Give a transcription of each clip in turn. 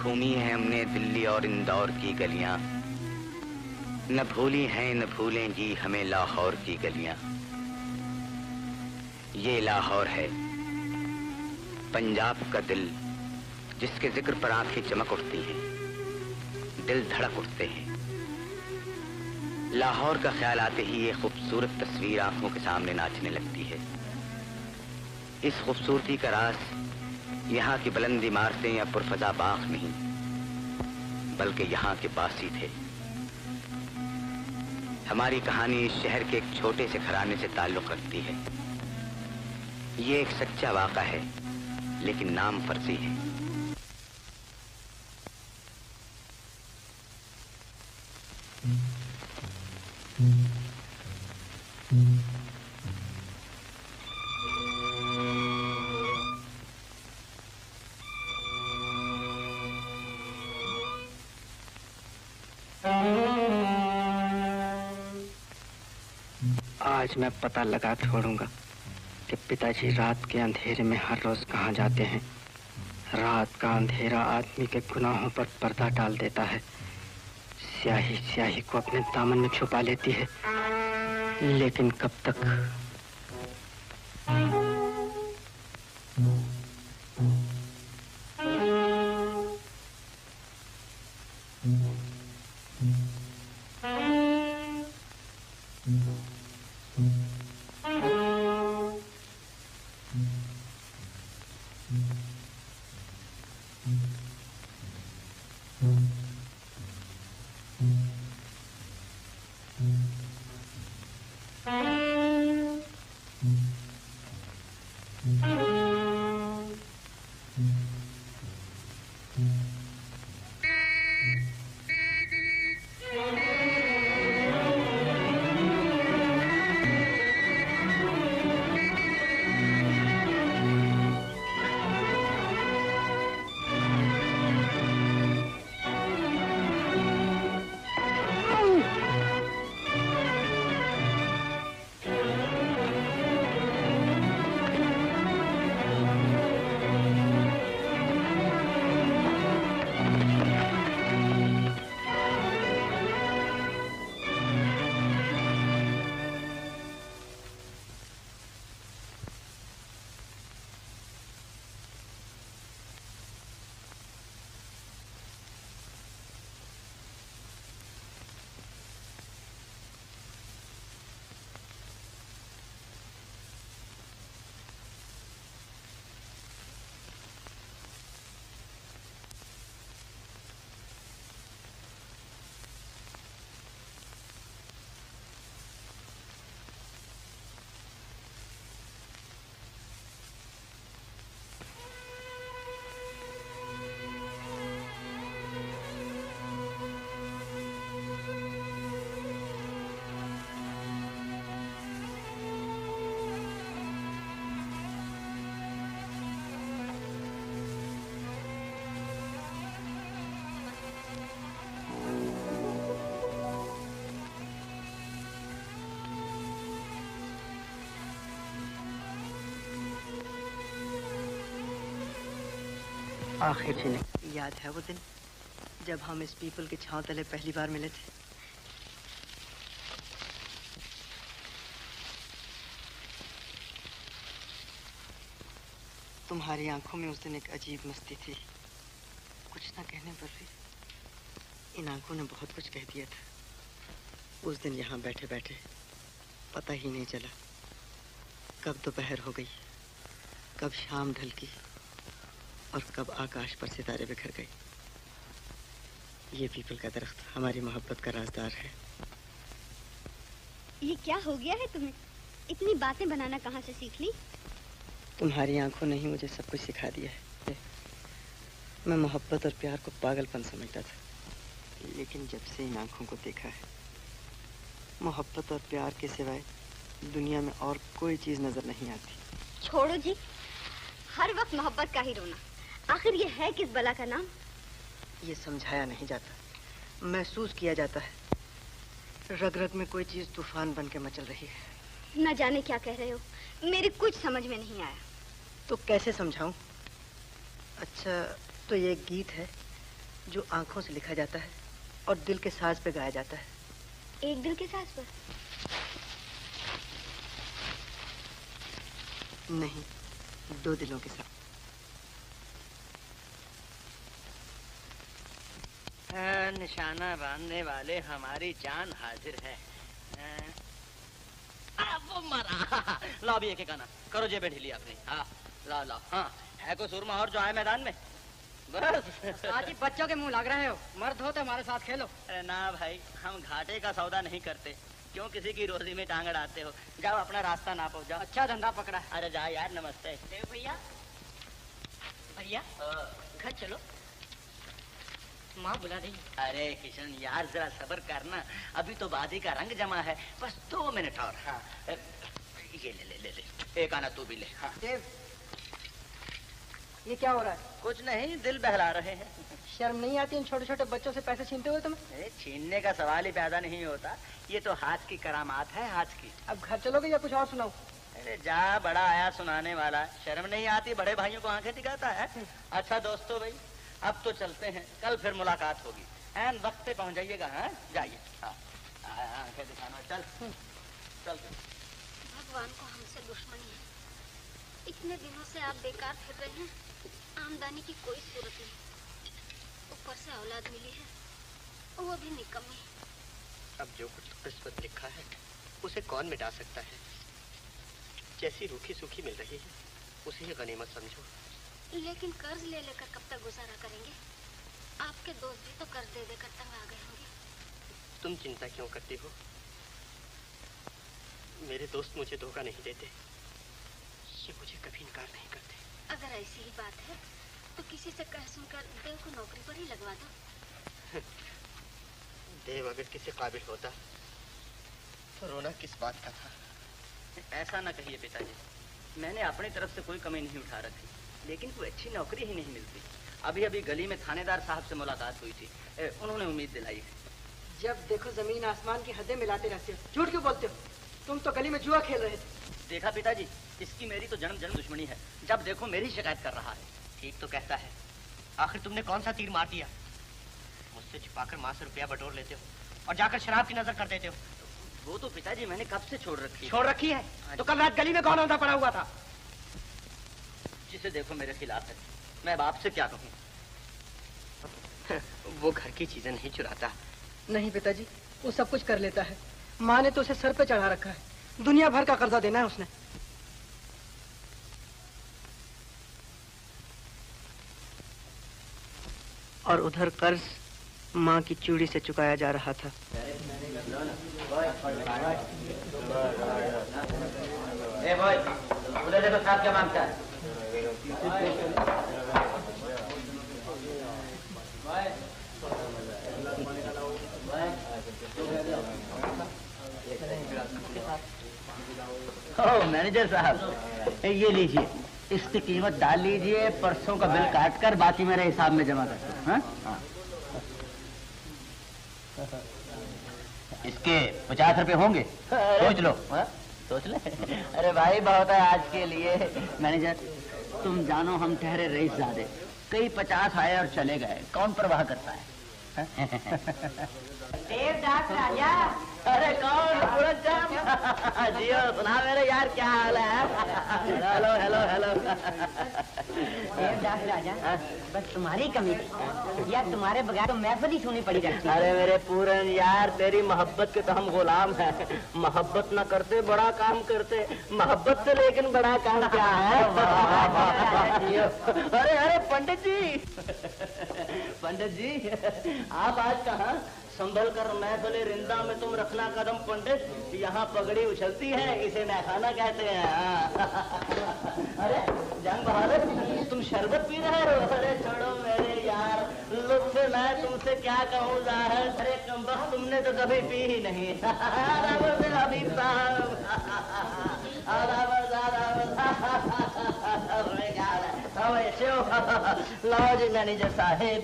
घूमी हैं हमने दिल्ली और इंदौर की गलियां, न भूली हैं न भूलें जी हमें लाहौर की गलियां। ये लाहौर है पंजाब का दिल, जिसके जिक्र पर आंखें चमक उठती हैं, दिल धड़क उठते हैं। लाहौर का ख्याल आते ही ये खूबसूरत तस्वीर आंखों के सामने नाचने लगती है। इस खूबसूरती का राज यहाँ की बुलंद इमारतें या पुरफजा बाग नहीं, बल्कि यहाँ के बासी थे। हमारी कहानी इस शहर के एक छोटे से घराने से ताल्लुक रखती है। ये एक सच्चा वाक़ा है, लेकिन नाम फर्जी है। आज मैं पता लगा छोड़ूंगा कि पिताजी रात के अंधेरे में हर रोज कहाँ जाते हैं। रात का अंधेरा आदमी के गुनाहों पर पर्दा डाल देता है। स्याही स्याही को अपने दामन में छुपा लेती है, लेकिन कब तक? आखिर जी ने याद है वो दिन जब हम इस पीपल के छांव तले पहली बार मिले थे? तुम्हारी आंखों में उस दिन एक अजीब मस्ती थी। कुछ ना कहने पर भी इन आंखों ने बहुत कुछ कह दिया था। उस दिन यहाँ बैठे बैठे पता ही नहीं चला कब दोपहर हो गई, कब शाम ढल गई और कब आकाश पर सितारे बिखर गए। ये पीपल का दरख्त हमारी मोहब्बत का राजदार है। ये क्या हो गया है तुम्हें? इतनी बातें बनाना कहाँ से सीख ली? तुम्हारी आंखों ने ही मुझे सब कुछ सिखा दिया है। मैं मोहब्बत और प्यार को पागलपन समझता था, लेकिन जब से इन आंखों को देखा है, मोहब्बत और प्यार के सिवाय दुनिया में और कोई चीज नजर नहीं आती। छोड़ो जी, हर वक्त मोहब्बत का ही रोना। आखिर ये है किस बला का नाम? ये समझाया नहीं जाता, महसूस किया जाता है। रग रग में कोई चीज तूफान बन के मचल रही है। न जाने क्या कह रहे हो, मेरी कुछ समझ में नहीं आया। तो कैसे समझाऊं? अच्छा, तो ये गीत है जो आंखों से लिखा जाता है और दिल के साज पे गाया जाता है। एक दिल के साज पर? नहीं, 2 दिलों के साथ। निशाना बांधने वाले हमारी जान हाजिर है। वो मरा। लाओ भी एक गाना करो, जेबें ढीली अपनी। हाँ लाओ लाओ। हाँ है कोई सुरमा और जो आए मैदान में? बस आज बच्चों के मुंह लग रहे हो, मर्द हो तो हमारे साथ खेलो। अरे ना भाई, हम घाटे का सौदा नहीं करते। क्यों किसी की रोजी में टांग अड़ाते हो? जाओ अपना रास्ता नापो जाओ। अच्छा धंधा पकड़ा। अरे जा यार, नमस्ते। भैया भैया घर चलो, माँ बुला रही। अरे किशन यार जरा सब्र करना, अभी तो बादी का रंग जमा है, बस 2 मिनट और। हाँ। ये ले ले ले ले, एक आना तू भी ले। हाँ। देव, ये क्या हो रहा है? कुछ नहीं, दिल बहला रहे हैं। शर्म नहीं आती इन छोटे छोटे बच्चों से पैसे छीनते हुए तुम्हें? छीनने का सवाल ही पैदा नहीं होता, ये तो हाथ की करामात है, हाथ की। अब घर चलोगे या कुछ और सुनाओ? अरे जा, बड़ा आया सुनाने वाला। शर्म नहीं आती, बड़े भाइयों को आंखें दिखाता है। अच्छा दोस्तों भाई, अब तो चलते हैं, कल फिर मुलाकात होगी। एन वक्त पे पहुंच जाइएगा। हाँ जाइए। हाँ आंखें दिखाना। चल चल। भगवान को हमसे दुश्मनी है। इतने दिनों से आप बेकार फिर रहे हैं, आमदनी की कोई सूरत नहीं, ऊपर से औलाद मिली है वो भी निकम्मी। अब जो कुछ किस्मत लिखा है उसे कौन मिटा सकता है? जैसी रूखी सूखी मिल रही है उसे ही गनीमत समझो। लेकिन कर्ज ले लेकर कब तक गुजारा करेंगे? आपके दोस्त भी तो कर्ज दे देकर तंग आ गए होंगे। तुम चिंता क्यों करती हो? मेरे दोस्त मुझे धोखा नहीं देते, ये मुझे कभी इनकार नहीं करते। अगर ऐसी ही बात है तो किसी से कह सुनकर देव को नौकरी पर ही लगवा दो। देव अगर किसी काबिल होता तो रोना किस बात का था? ऐसा ना कहिए पिताजी, मैंने अपनी तरफ से कोई कमी नहीं उठा रखी, लेकिन कोई अच्छी नौकरी ही नहीं मिलती। अभी अभी गली में थानेदार साहब से मुलाकात हुई थी, उन्होंने उम्मीद दिलाई। जब देखो जमीन आसमान की हदें मिलाते रहते हो, झूठ क्यों बोलते हो? तुम तो गली में जुआ खेल रहे थे। देखा पिताजी, इसकी मेरी तो जन्म जन्म दुश्मनी है, जब देखो मेरी शिकायत कर रहा है। ठीक तो कहता है, आखिर तुमने कौन सा तीर मार दिया? मुझसे छुपाकर माँ से रुपया बटोर लेते हो और जाकर शराब की नजर कर देते हो। वो तो पिताजी मैंने कब से छोड़ रखी है। छोड़ रखी है तो कल रात गली में कौन औंधा पड़ा हुआ था? जिसे देखो मेरे खिलाफ है, मैं बाप से क्या कहूँ? वो घर की चीजें नहीं चुराता। नहीं पिताजी, वो सब कुछ कर लेता है। माँ ने तो उसे सर पे चढ़ा रखा है, दुनिया भर का कर्जा देना है उसने। और उधर कर्ज माँ की चूड़ी से चुकाया जा रहा था। ए भाई, उधर देखो साहब क्या मांगता है। ओ मैनेजर साहब, ये लीजिए, इसकी कीमत डाल लीजिए, परसों का बिल काट कर बाकी मेरे हिसाब में जमा कर। हाँ? इसके 50 रुपए होंगे, सोच लो। सोच ले। अरे भाई बहुत है आज के लिए। मैनेजर तुम जानो हम ठहरे रईस ज़ादे, कई 50 आए और चले गए, कौन परवाह करता है? देवदास राजा। अरे कौन? जियो सुना मेरे यार, क्या हाल है? Hello hello hello. Devdas Raja, बस तुम्हारी कमी थी यार, तुम्हारे बगैर तो महफिल ही सुनी पड़ी रहती। अरे मेरे पूरन यार, तेरी मोहब्बत के तो हम गुलाम हैं। मोहब्बत न करते बड़ा काम करते, मोहब्बत से लेकिन बड़ा काम क्या है? अरे अरे पंडित जी, पंडित जी आप आज कहाँ? संभल कर महफिल रिंदा में तुम रखना कदम पंडित, यहाँ पगड़ी उछलती है, इसे मैखाना कहते हैं। अरे जंग बहादुर, तुम शरबत पी रहे हो? अरे छोड़ो मेरे यार, लुत्फ मैं तुमसे क्या कहूँ ज़ाहिर। अरे कमबख्त, तुमने तो कभी पी ही नहीं। हबीब साहब, लाओ जी मैनेजर साहेब।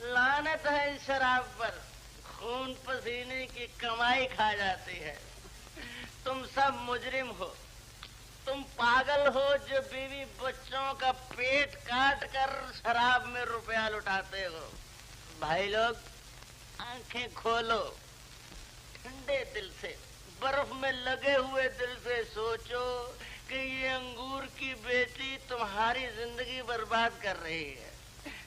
लानत है इस शराब पर, खून पसीने की कमाई खा जाती है। तुम सब मुजरिम हो। तुम पागल हो जो बीवी बच्चों का पेट काट कर शराब में रुपया लुटाते हो। भाई लोग, आंखें खोलो, ठंडे दिल से, बर्फ में लगे हुए दिल से सोचो कि ये अंगूर की बेटी तुम्हारी जिंदगी बर्बाद कर रही है।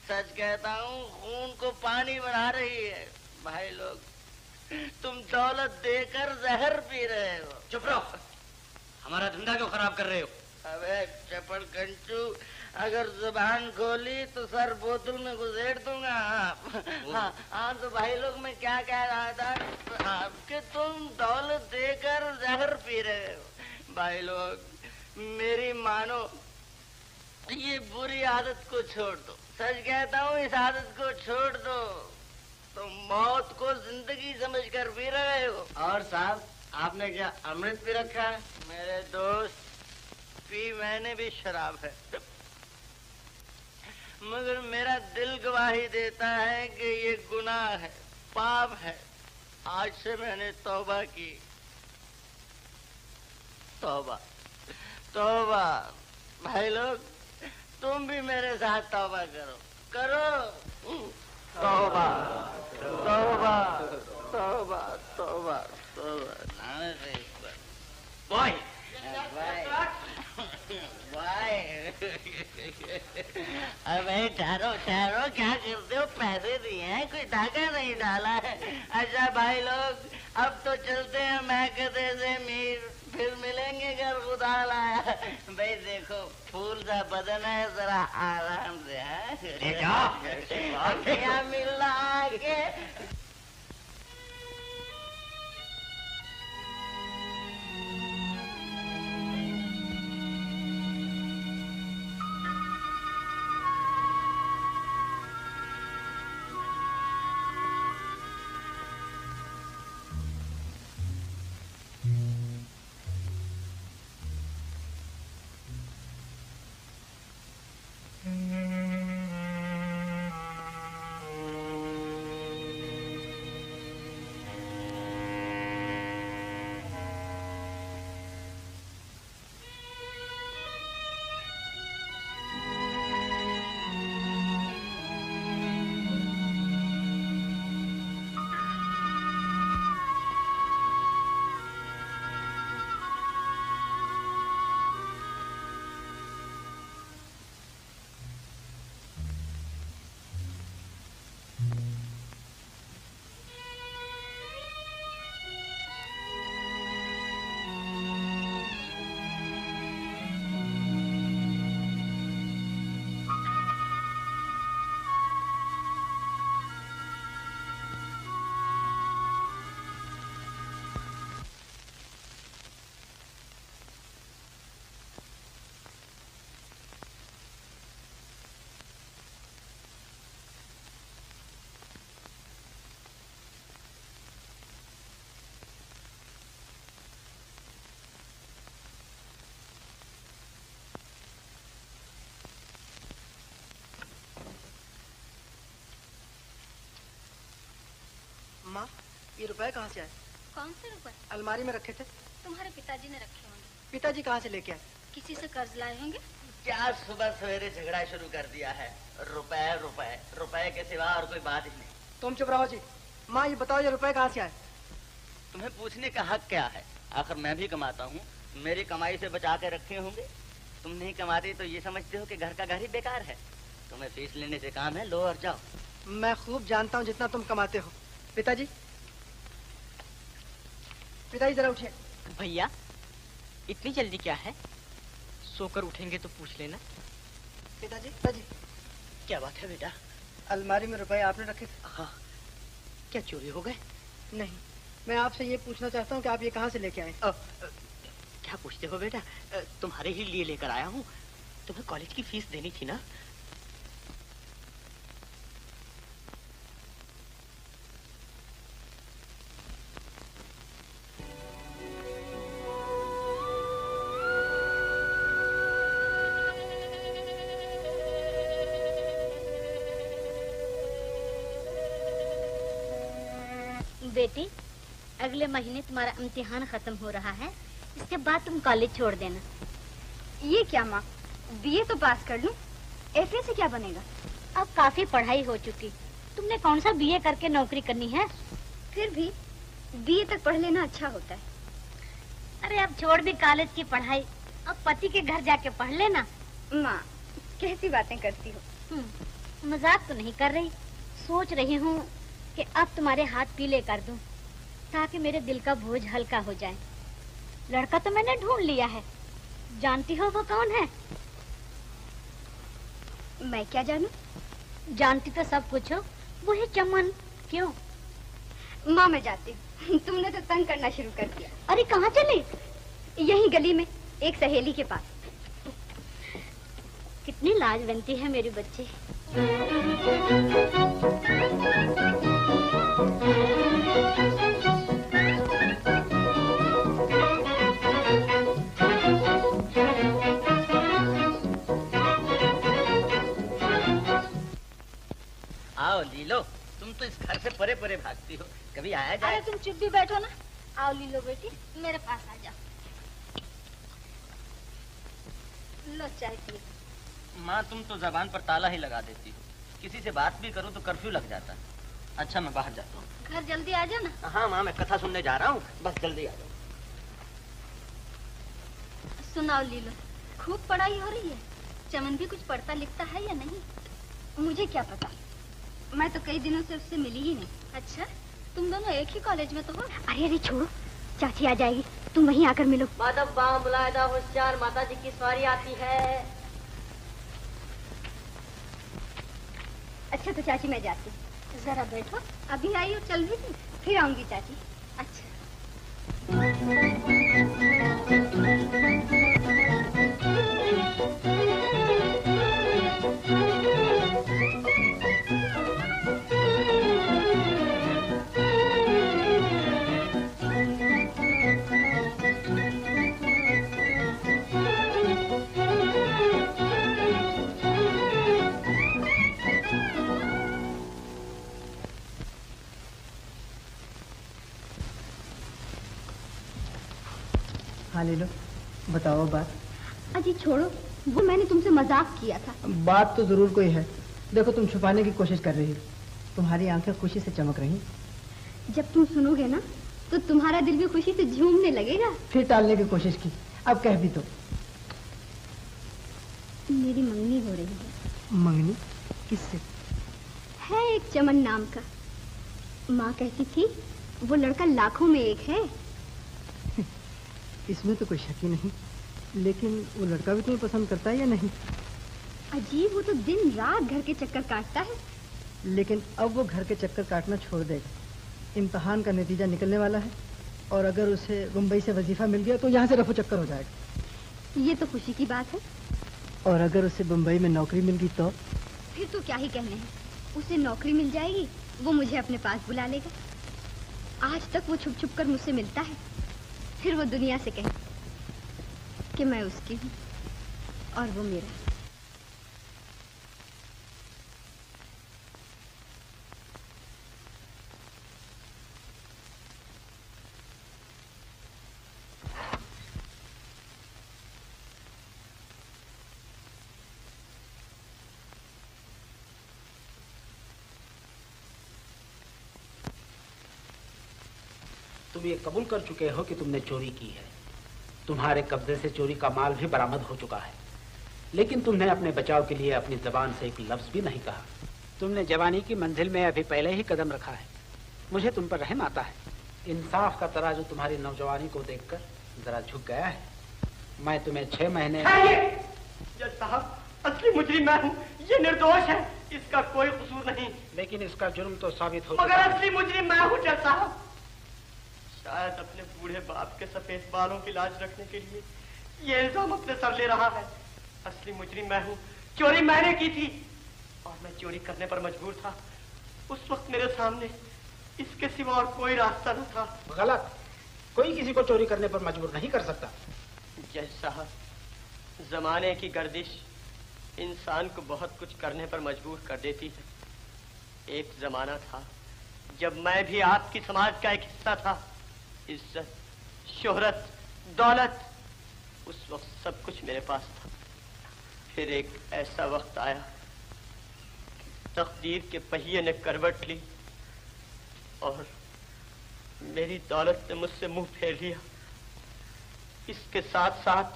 सच कहता हूँ, खून को पानी बना रही है। भाई लोग, तुम दौलत देकर जहर पी रहे हो। चुप रहो, हमारा धंधा क्यों खराब कर रहे हो? अबे चपड़ कंचू, अगर जुबान खोली तो सर बोतल में घुसेड़ दूंगा। हाँ, तो भाई लोग, मैं क्या कह रहा था कि तुम दौलत देकर जहर पी रहे हो। भाई लोग, मेरी मानो, ये बुरी आदत को छोड़ दो। सच कहता हूँ, इस आदत को छोड़ दो। तुम मौत को जिंदगी समझकर पी रहे हो। और साहब, आपने क्या अमृत पी रखा है? मेरे दोस्त, पी मैंने भी शराब है, मगर मेरा दिल गवाही देता है कि ये गुनाह है, पाप है। आज से मैंने तौबा की। तौबा, तौबा। भाई लोग, तुम भी मेरे साथ तौबा करो, करो। तौबा, तौबा, तौबा, तौबा, तौबा। बॉय, अबे ठहरो ठहरो, क्या करते हो? पैसे दिए हैं, कोई धागा नहीं डाला है। अच्छा भाई लोग, अब तो चलते हैं महकते से मीर, फिर मिलेंगे घर खुदा लाया। भाई देखो, फूल सा बदन है, जरा आराम से है। मिला के माँ, ये रुपए कहाँ से आए? कौन से रुपए? अलमारी में रखे थे। तुम्हारे पिताजी ने रखे होंगे। पिताजी कहाँ से लेके आए? किसी से कर्ज लाए होंगे। क्या सुबह सवेरे झगड़ा शुरू कर दिया है? रुपए रुपए रुपए के सिवा और कोई बात ही नहीं। तुम चुप रहो जी। माँ, ये बताओ, ये रुपए कहाँ से आए? तुम्हें पूछने का हक क्या है? आखिर मैं भी कमाता हूँ, मेरी कमाई से बचा के रखे होंगे। तुम नहीं कमाते तो ये समझते हो कि घर का घर ही बेकार है। तुम्हें फीस लेने से काम है, लो और जाओ। मैं खूब जानता हूँ जितना तुम कमाते हो। पिताजी, पिताजी जरा उठिए। भैया, इतनी जल्दी क्या है? सोकर उठेंगे तो पूछ लेना। पिताजी, पिताजी, क्या बात है बेटा? अलमारी में रुपए आपने रखे थे। हाँ, क्या चोरी हो गए? नहीं, मैं आपसे ये पूछना चाहता हूँ कि आप ये कहाँ से लेके आए? क्या पूछते हो बेटा? तुम्हारे ही लिए लेकर आया हूँ। तुम्हें कॉलेज की फीस देनी थी ना? बेटी, अगले महीने तुम्हारा इम्तिहान खत्म हो रहा है। इसके बाद तुम कॉलेज छोड़ देना। ये क्या माँ, बीए तो पास कर लूं, एफए से क्या बनेगा? अब काफी पढ़ाई हो चुकी, तुमने कौन सा बीए करके नौकरी करनी है? फिर भी बीए तक पढ़ लेना अच्छा होता है। अरे अब छोड़ भी कॉलेज की पढ़ाई, अब पति के घर जाके पढ़ लेना। माँ कैसी बातें करती हो? मजाक तो नहीं कर रही, सोच रही हूँ कि अब तुम्हारे हाथ पीले कर दूं ताकि मेरे दिल का बोझ हल्का हो जाए। लड़का तो मैंने ढूंढ लिया है, जानती हो वो कौन है? मैं क्या जानूं? जानती तो सब कुछ हो, वो है चमन। क्यों? माँ मैं जाती हूँ, तुमने तो तंग करना शुरू कर दिया। अरे कहाँ चली? यहीं गली में एक सहेली के पास। कितनी लाज बनती है मेरी बच्ची। आओ लीलो, तुम तो इस घर से परे परे भागती हो, कभी आया जाए? अरे तुम चुप भी बैठो ना। आओ लीलो बेटी, मेरे पास आ जाओ। लो चाय पिए। माँ तुम तो जबान पर ताला ही लगा देती हो, किसी से बात भी करूँ तो कर्फ्यू लग जाता है। अच्छा मैं बाहर जाता हूँ। घर जल्दी आ जाना। हाँ माँ मैं कथा सुनने जा रहा हूँ, बस जल्दी आ जाओ। सुनाओ लीलो, खूब पढ़ाई हो रही है? चमन भी कुछ पढ़ता लिखता है या नहीं? मुझे क्या पता, मैं तो कई दिनों से उससे मिली ही नहीं। अच्छा, तुम दोनों एक ही कॉलेज में तो हो? अरे अरे छोड़ो, चाची आ जाएगी, तुम वहीं आकर मिलो। माधव बाम बुलाएदा होशियार, माता जी की सवारी आती है। अच्छा तो चाची मैं जाती हूँ। जरा बैठो। अभी आई और चल भी थी, फिर आऊंगी चाची। अच्छा। हाँ ले लो, बताओ बात। अजी छोड़ो, वो मैंने तुमसे मजाक किया था। बात तो जरूर कोई है, देखो तुम छुपाने की कोशिश कर रही हो, तुम्हारी आंखें खुशी से चमक रही। जब तुम सुनोगे ना तो तुम्हारा दिल भी खुशी से झूमने लगेगा। फिर टालने की कोशिश की, अब कह भी दो। मेरी मंगनी हो रही है। मंगनी? किससे? है एक चमन नाम का, माँ कहती थी वो लड़का लाखों में एक है। इसमें तो कोई शक ही नहीं, लेकिन वो लड़का भी तुम्हें पसंद करता है या नहीं? अजीब, वो तो दिन रात घर के चक्कर काटता है। लेकिन अब वो घर के चक्कर काटना छोड़ देगा, इम्तिहान का नतीजा निकलने वाला है, और अगर उसे मुंबई से वजीफा मिल गया तो यहाँ से रफू चक्कर हो जाएगा। ये तो खुशी की बात है। और अगर उसे मुंबई में नौकरी मिल गई तो? फिर तो क्या ही कहने हैं, उसे नौकरी मिल जाएगी, वो मुझे अपने पास बुला लेगा। आज तक वो छुप छुप कर मुझसे मिलता है, फिर वो दुनिया से कहे कि मैं उसकी हूँ और वो मेरा। तुम ये कबूल कर चुके हो कि तुमने चोरी की है, तुम्हारे कब्जे से चोरी का माल भी बरामद हो चुका है, लेकिन तुमने अपने बचाव के लिए अपनी जबान से एक लफ्ज भी नहीं कहा। तुमने जवानी की मंजिल में अभी पहले ही कदम रखा है, मुझे तुम पर रहम आता है। इंसाफ का तराजू तुम्हारी नौजवानी को देखकर जरा झुक गया है। मैं तुम्हें 6 महीने। जज साहब, असली मुजरिम मैं हूँ, ये निर्दोष है, इसका कोई कसूर नहीं। लेकिन इसका जुर्म तो साबित हो मगर चुका है। असली मुजरिम मैं हूँ जज साहब। शायद अपने बूढ़े बाप के सफेद बालों की लाज रखने के लिए ये इल्जाम अपने सर ले रहा है। असली मुजरिम मैं हूँ, चोरी मैंने की थी और मैं चोरी करने पर मजबूर था। उस वक्त मेरे सामने इसके सिवा और कोई रास्ता न था। गलत, कोई किसी को चोरी करने पर मजबूर नहीं कर सकता। जज साहब, जमाने की गर्दिश इंसान को बहुत कुछ करने पर मजबूर कर देती है। एक जमाना था जब मैं भी आपकी समाज का एक हिस्सा था। इज्जत, शोहरत, दौलत, उस वक्त सब कुछ मेरे पास था। फिर एक ऐसा वक्त आया कि तकदीर के पहिए ने करवट ली और मेरी दौलत ने मुझसे मुंह फेर लिया। इसके साथ साथ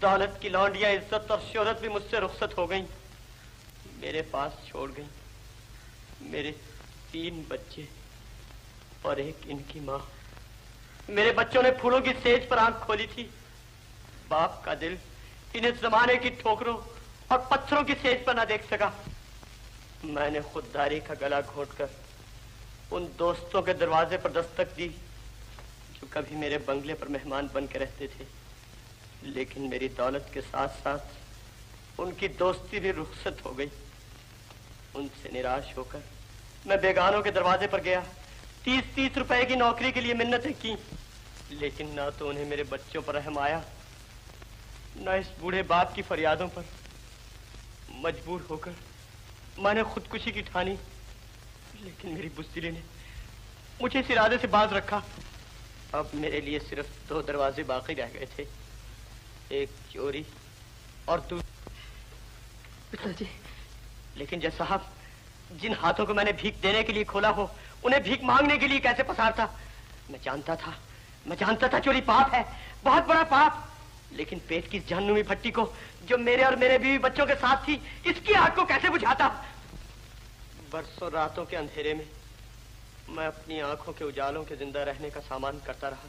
दौलत की लौंडियां, इज्जत और शोहरत भी मुझसे रुखसत हो गईं, मेरे पास छोड़ गईं। मेरे 3 बच्चे और एक इनकी माँ। मेरे बच्चों ने फूलों की सेज पर आंख खोली थी। बाप का दिल इन्हें जमाने की ठोकरों और पत्थरों की सेज पर ना देख सका। मैंने खुददारी का गला घोंटकर उन दोस्तों के दरवाजे पर दस्तक दी जो कभी मेरे बंगले पर मेहमान बन के रहते थे, लेकिन मेरी दौलत के साथ साथ उनकी दोस्ती भी रुखसत हो गई। उनसे निराश होकर मैं बेगानों के दरवाजे पर गया। 30-30 रुपए की नौकरी के लिए मिन्नतें की, लेकिन ना तो उन्हें मेरे बच्चों पर रहम आया, न इस बूढ़े बाप की फरियादों पर। मजबूर होकर मैंने खुदकुशी की ठानी, लेकिन मेरी बुज़दिली ने मुझे इस इरादे से बाज रखा। अब मेरे लिए सिर्फ 2 दरवाजे बाकी रह गए थे, एक चोरी और पिताजी। लेकिन जज साहब, जिन हाथों को मैंने भीख देने के लिए खोला हो, उन्हें भीख मांगने के लिए कैसे पसारता? मैं जानता था चोरी पाप है, बहुत बड़ा पाप। लेकिन पेट की जहन्नुमी भट्टी को, जो मेरे और मेरे बीवी बच्चों के साथ थी, इसकी आग को कैसे बुझाता? बरसों रातों के अंधेरे में मैं अपनी आंखों के उजालों के जिंदा रहने का सामान करता रहा।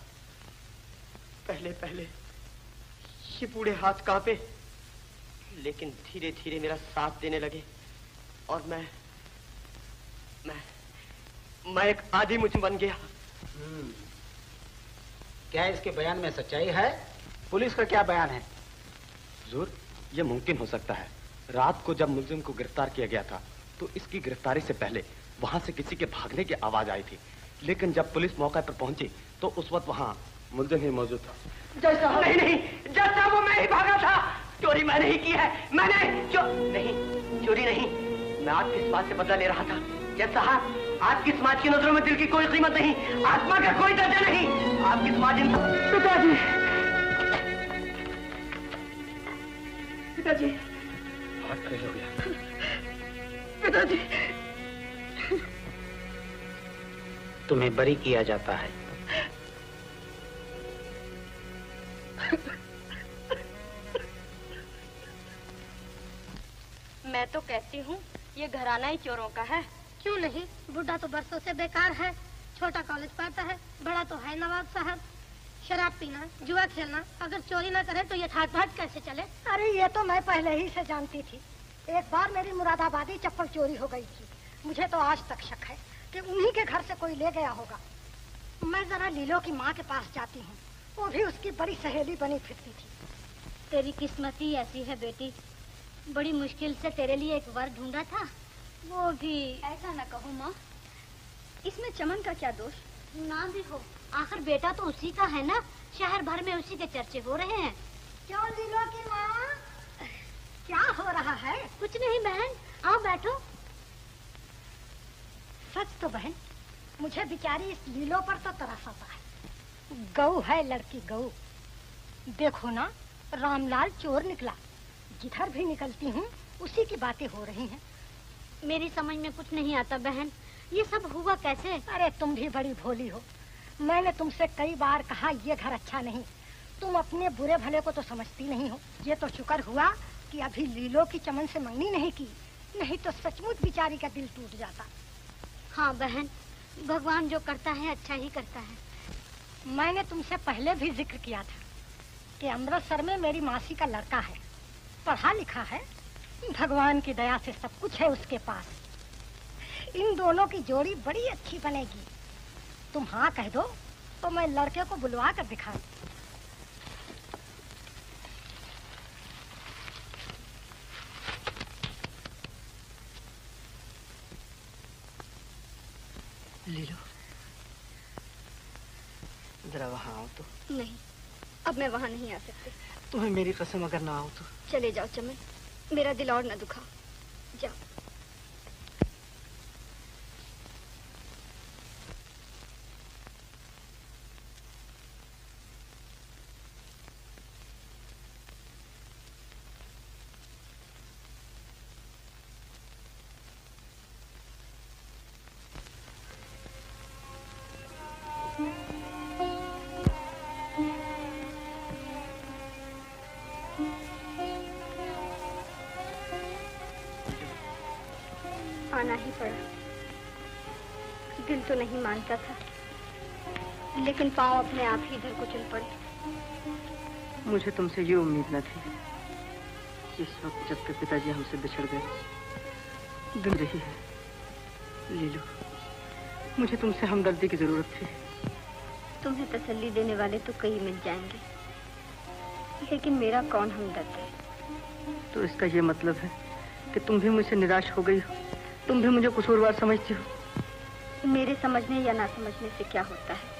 पहले ये बूढ़े हाथ कांपे, लेकिन धीरे धीरे मेरा साथ देने लगे और मैं एक आदी मुझ बन गया। क्या इसके बयान में सच्चाई है? पुलिस का क्या बयान है? हुजूर, ये मुमकिन हो सकता है। रात को जब मुलजिम को गिरफ्तार किया गया था, तो इसकी गिरफ्तारी से पहले वहां से किसी के भागने की आवाज आई थी, लेकिन जब पुलिस मौके पर पहुंची तो उस वक्त वहां मुलजिम ही मौजूद था। नहीं, जज साहब, वो मैं ही भागा था। चोरी मैंने ही की है। चोरी नहीं, मैं आपकी इस बात से बदला ले रहा था। जज साहब, आपकी समाज की नजरों में दिल की कोई कीमत नहीं, आत्मा का कोई दर्जा नहीं। आपकी समाज पिताजी बहुत फेल हो गया। पिताजी, तुम्हें बरी किया जाता है। मैं तो कहती हूँ ये घराना ही चोरों का है। क्यों नहीं? बुढ़ा तो बरसों से बेकार है, छोटा कॉलेज पढ़ता है, बड़ा तो है नवाब साहब। शराब पीना, जुआ खेलना, अगर चोरी ना करे तो ये ठाट-बाट कैसे चले? अरे ये तो मैं पहले ही से जानती थी। एक बार मेरी मुरादाबादी चप्पल चोरी हो गई थी। मुझे तो आज तक शक है कि उन्हीं के घर से कोई ले गया होगा। मैं जरा लीलो की माँ के पास जाती हूँ, वो भी उसकी बड़ी सहेली बनी फिरती थी। तेरी किस्मत ही ऐसी है बेटी, बड़ी मुश्किल से तेरे लिए एक वर ढूंढा था, वो भी। ऐसा न कहो माँ, इसमें चमन का क्या दोष? ना भी हो, आखिर बेटा तो उसी का है ना, शहर भर में उसी के चर्चे हो रहे हैं। क्यों लीलो की माँ, क्या हो रहा है? कुछ नहीं बहन, आओ बैठो। सच तो बहन, मुझे बेचारी इस लीलो पर तो तरस आता है। गऊ है लड़की, गऊ। देखो ना, रामलाल चोर निकला। जिधर भी निकलती हूँ उसी की बातें हो रही हैं। मेरी समझ में कुछ नहीं आता बहन, ये सब हुआ कैसे? अरे तुम भी बड़ी भोली हो। मैंने तुमसे कई बार कहा ये घर अच्छा नहीं, तुम अपने बुरे भले को तो समझती नहीं हो। ये तो शुक्र हुआ कि अभी लीलो की चमन से मंगनी नहीं की, नहीं तो सचमुच बेचारी का दिल टूट जाता। हाँ बहन, भगवान जो करता है अच्छा ही करता है। मैंने तुमसे पहले भी जिक्र किया था कि अमृतसर में मेरी मासी का लड़का है, पढ़ा लिखा है, भगवान की दया से सब कुछ है उसके पास। इन दोनों की जोड़ी बड़ी अच्छी बनेगी। तुम हाँ कह दो तो मैं लड़के को बुलवा कर दिखा दूं। लीलो, जरा वहाँ आओ तो। नहीं, अब मैं वहाँ नहीं आ सकती। तुम्हें मेरी कसम अगर ना आओ तो। चले जाओ चमन, मेरा दिल और न दुखाओ, जाओ। आना ही पड़ा। दिल तो नहीं मानता था, लेकिन पाँव अपने आप ही इधर को चल पड़े। मुझे तुमसे ये उम्मीद न थी। इस वक्त जब तक पिताजी हमसे बिछड़ गए, दिन रही है। लीलो, मुझे तुमसे हमदर्दी की जरूरत थी। तुम्हें तसल्ली देने वाले तो कई मिल जाएंगे, लेकिन मेरा कौन हमदर्द है? तो इसका ये मतलब है कि तुम भी मुझसे निराश हो गई हो? तुम भी मुझे कसूरवार समझती हो? मेरे समझने या ना समझने से क्या होता है?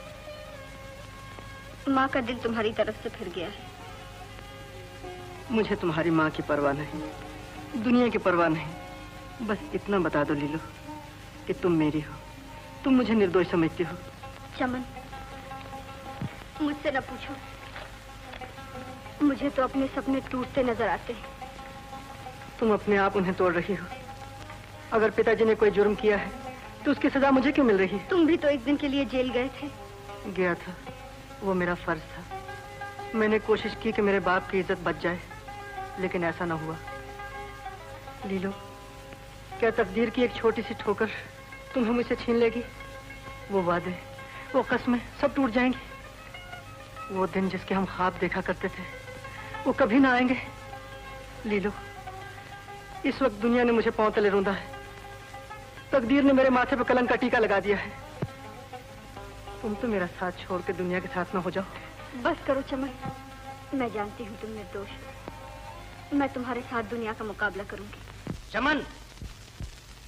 माँ का दिल तुम्हारी तरफ से फिर गया है। मुझे तुम्हारी माँ की परवाह नहीं, दुनिया की परवाह नहीं। बस इतना बता दो लीलो कि तुम मेरी हो, तुम मुझे निर्दोष समझती हो। चमन, मुझसे न पूछो। मुझे तो अपने सपने टूटते नजर आते हैं। तुम अपने आप उन्हें तोड़ रही हो। अगर पिताजी ने कोई जुर्म किया है तो उसकी सजा मुझे क्यों मिल रही है? तुम भी तो एक दिन के लिए जेल गए थे। गया था, वो मेरा फर्ज था। मैंने कोशिश की कि मेरे बाप की इज्जत बच जाए, लेकिन ऐसा ना हुआ। लीलो, क्या तकदीर की एक छोटी सी ठोकर तुम्हें मुझसे छीन लेगी? वो वादे, वो कस्में सब टूट जाएंगी। वो दिन जिसके हम ख्वाब देखा करते थे, वो कभी ना आएंगे। लीलो, इस वक्त दुनिया ने मुझे पांव तले रौंदा है। तकदीर ने मेरे माथे पर कलंक का टीका लगा दिया है। तुम तो मेरा साथ छोड़ के दुनिया के साथ में हो जाओ। बस करो चमन, मैं जानती हूँ तुम निर्दोष हो। मैं तुम्हारे साथ दुनिया का मुकाबला करूंगी। चमन,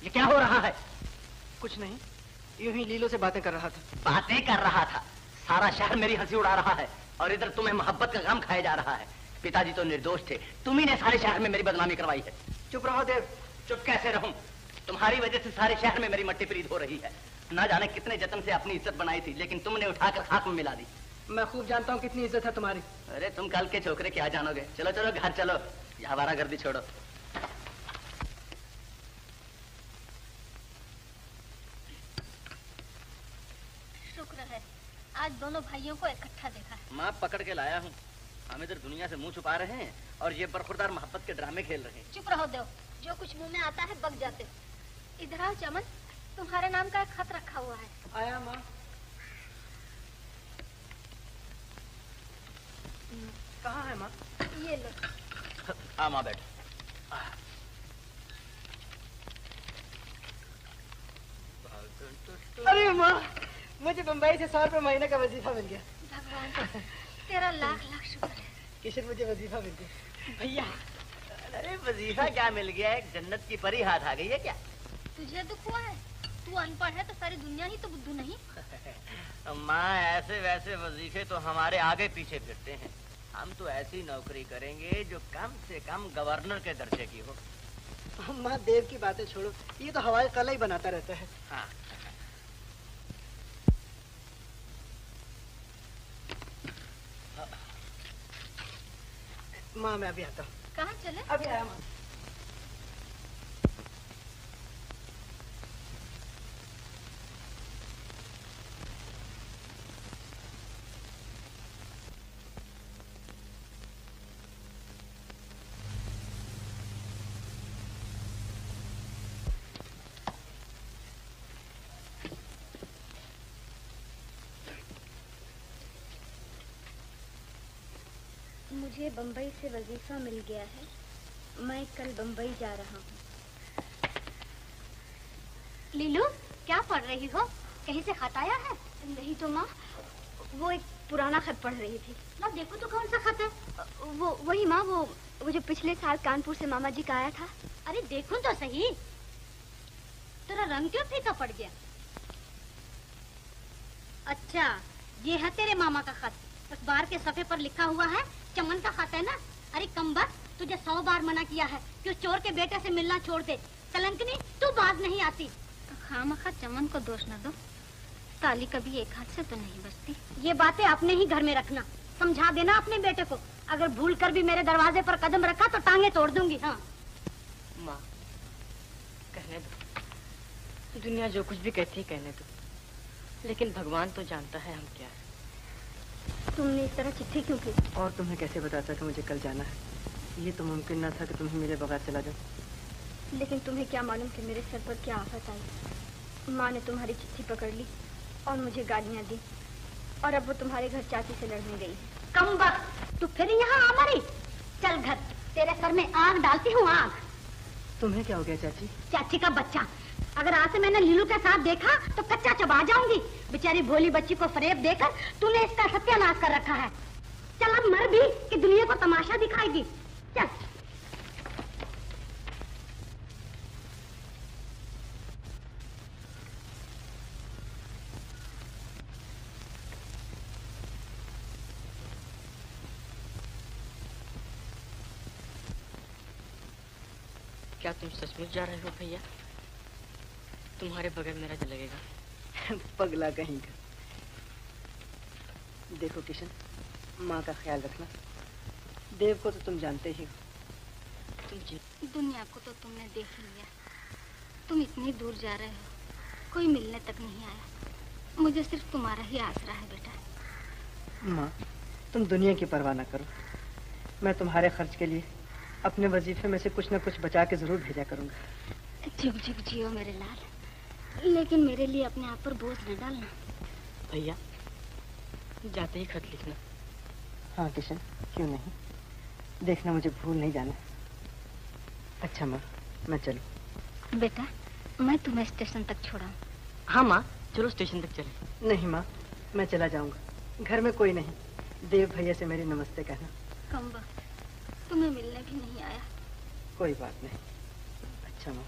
ये क्या हो रहा है? कुछ नहीं, यूं ही लीलो से बातें कर रहा था। बातें कर रहा था? सारा शहर मेरी हंसी उड़ा रहा है और इधर तुम्हें मोहब्बत का गम खाया जा रहा है। पिताजी तो निर्दोष थे, तुम ही ने सारे शहर में मेरी बदनामी करवाई है। चुप रहो देव। चुप कैसे रहूं? तुम्हारी वजह से सारे शहर में मेरी मट्टी पलीद हो रही है। ना जाने कितने जतन से अपनी इज्जत बनाई थी, लेकिन तुमने उठाकर खाक में मिला दी। मैं खूब जानता हूँ कितनी इज्जत है तुम्हारी। अरे तुम कल के छोकरे क्या जानोगे। चलो चलो घर चलो, ये आवारागर्दी छोड़ो। शुक्र है आज दोनों भाइयों को इकट्ठा देखा है। माँ पकड़ के लाया हूँ। हम इधर दुनिया से मुंह छुपा रहे हैं और ये बरखुरदार मोहब्बत के ड्रामे खेल रहे हैं। चुप रहो देव, जो कुछ मुंह में आता है बक जाते हो। इधर आओ चमन, तुम्हारे नाम का एक खत रखा हुआ है। आया माँ। कहाँ है माँ? ये लो। हाँ माँ बैठ। अरे माँ, मुझे बम्बई से 100 रुपए महीने का वजीफा मिल गया। भगवान तेरा लाख लाख शुक्र है। किशन, मुझे वजीफा मिल गया। भैया, अरे वजीफा क्या मिल गया? एक जन्नत की परी हाथ आ गई है क्या? तुझे दुख हुआ है? तू अनपढ़ है तो सारी दुनिया ही तो बुद्धू नहीं। माँ, ऐसे वैसे वजीफे तो हमारे आगे पीछे फिरते हैं। हम तो ऐसी नौकरी करेंगे जो कम से कम गवर्नर के दर्जे की हो। माँ, देव की बातें छोड़ो, ये तो हवाई कला ही बनाता रहता है। हाँ। माँ, मैं अभी आता हूँ। कहाँ चले? अभी आया माँ। मुझे बम्बई से वजीफा मिल गया है। मैं कल बम्बई जा रहा हूँ। लीलू, क्या पढ़ रही हो? कहीं से खत आया है? नहीं तो माँ, वो एक पुराना खत पढ़ रही थी। ना देखो तो कौन सा खत है? वही माँ, वो जो पिछले साल कानपुर से मामा जी का आया था। अरे देखो तो सही, तेरा रंग क्यों फीका पड़ गया? अच्छा, ये है तेरे मामा का खत। अखबार के सफे पर लिखा हुआ है चमन का खत है ना? अरे कमबख्त, तुझे 100 बार मना किया है कि उस चोर के बेटे से मिलना छोड़ दे। कलंकनी, तू बाज नहीं आती। खामखा चमन को दोष न दो, ताली कभी एक हाथ से तो नहीं बजती। ये बातें अपने ही घर में रखना, समझा देना अपने बेटे को। अगर भूल कर भी मेरे दरवाजे पर कदम रखा तो टांगे तोड़ दूंगी। हाँ माँ, कहने दो। दुनिया जो कुछ भी कहती है कहने दो, लेकिन भगवान तो जानता है हम क्या है। तुमने इस तरह चिट्ठी क्यों की? और तुम्हें कैसे बताता कि मुझे कल जाना है? ये तो मुमकिन ना था कि तुम्हें मेरे बगैर चला जाओ। लेकिन तुम्हें क्या मालूम कि मेरे सर पर क्या आफत आई। माँ ने तुम्हारी चिट्ठी पकड़ ली और मुझे गालियाँ दी, और अब वो तुम्हारे घर चाची से लड़ने गई है। कम वक्त, तू फिर यहाँ आ मरी। चल घर, तेरे सर में आग डालती हूँ, आग। तुम्हें क्या हो गया चाची? चाची का बच्चा, अगर आज से मैंने लीलू के साथ देखा तो कच्चा चबा जाऊंगी। बेचारी भोली बच्ची को फरेब देकर तूने इसका सत्यानाश कर रखा है। चल अब मर भी कि दुनिया को तमाशा दिखाएगी। चल। क्या तुम सचमुच जा रहे हो भैया? तुम्हारे बगैर मेरा दिल लगेगा। पगला कहीं का। देखो किशन, माँ का ख्याल रखना। देव को तो तुम जानते ही हो। दुनिया को तो तुमने देख लिया। तुम इतनी दूर जा रहे हो, कोई मिलने तक नहीं आया। मुझे सिर्फ तुम्हारा ही आसरा है बेटा। माँ, तुम दुनिया की परवाह न करो। मैं तुम्हारे खर्च के लिए अपने वजीफे में से कुछ न कुछ बचा के जरूर भेजा करूंगा। झुक झुक जियो मेरे लाल, लेकिन मेरे लिए अपने आप पर बोझ न डालना। भैया जाते ही खत लिखना। हाँ किशन, क्यों नहीं। देखना मुझे भूल नहीं जाना। अच्छा माँ, मैं चलूं? बेटा, मैं तुम्हें स्टेशन तक छोड़ाऊं? हाँ माँ, चलो स्टेशन तक चले। नहीं माँ, मैं चला जाऊंगा। घर में कोई नहीं। देव भैया से मेरी नमस्ते कहना। कम वक्त, तुम्हें मिलने भी नहीं आया। कोई बात नहीं। अच्छा माँ।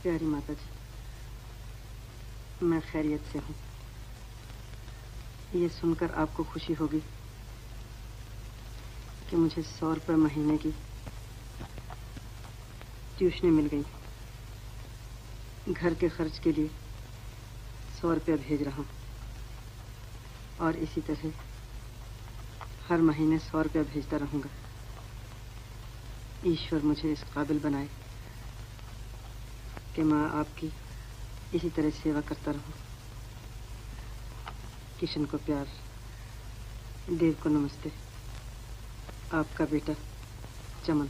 प्यारी माता जी, मैं खैरियत से हूँ। ये सुनकर आपको खुशी होगी कि मुझे 100 रुपये महीने की ट्यूशनें मिल गई। घर के खर्च के लिए 100 रुपया भेज रहा हूँ और इसी तरह हर महीने 100 रुपया भेजता रहूँगा। ईश्वर मुझे इस काबिल बनाए कि मैं आपकी इसी तरह सेवा करता रहूं। किशन को प्यार, देव को नमस्ते। आपका बेटा चमन।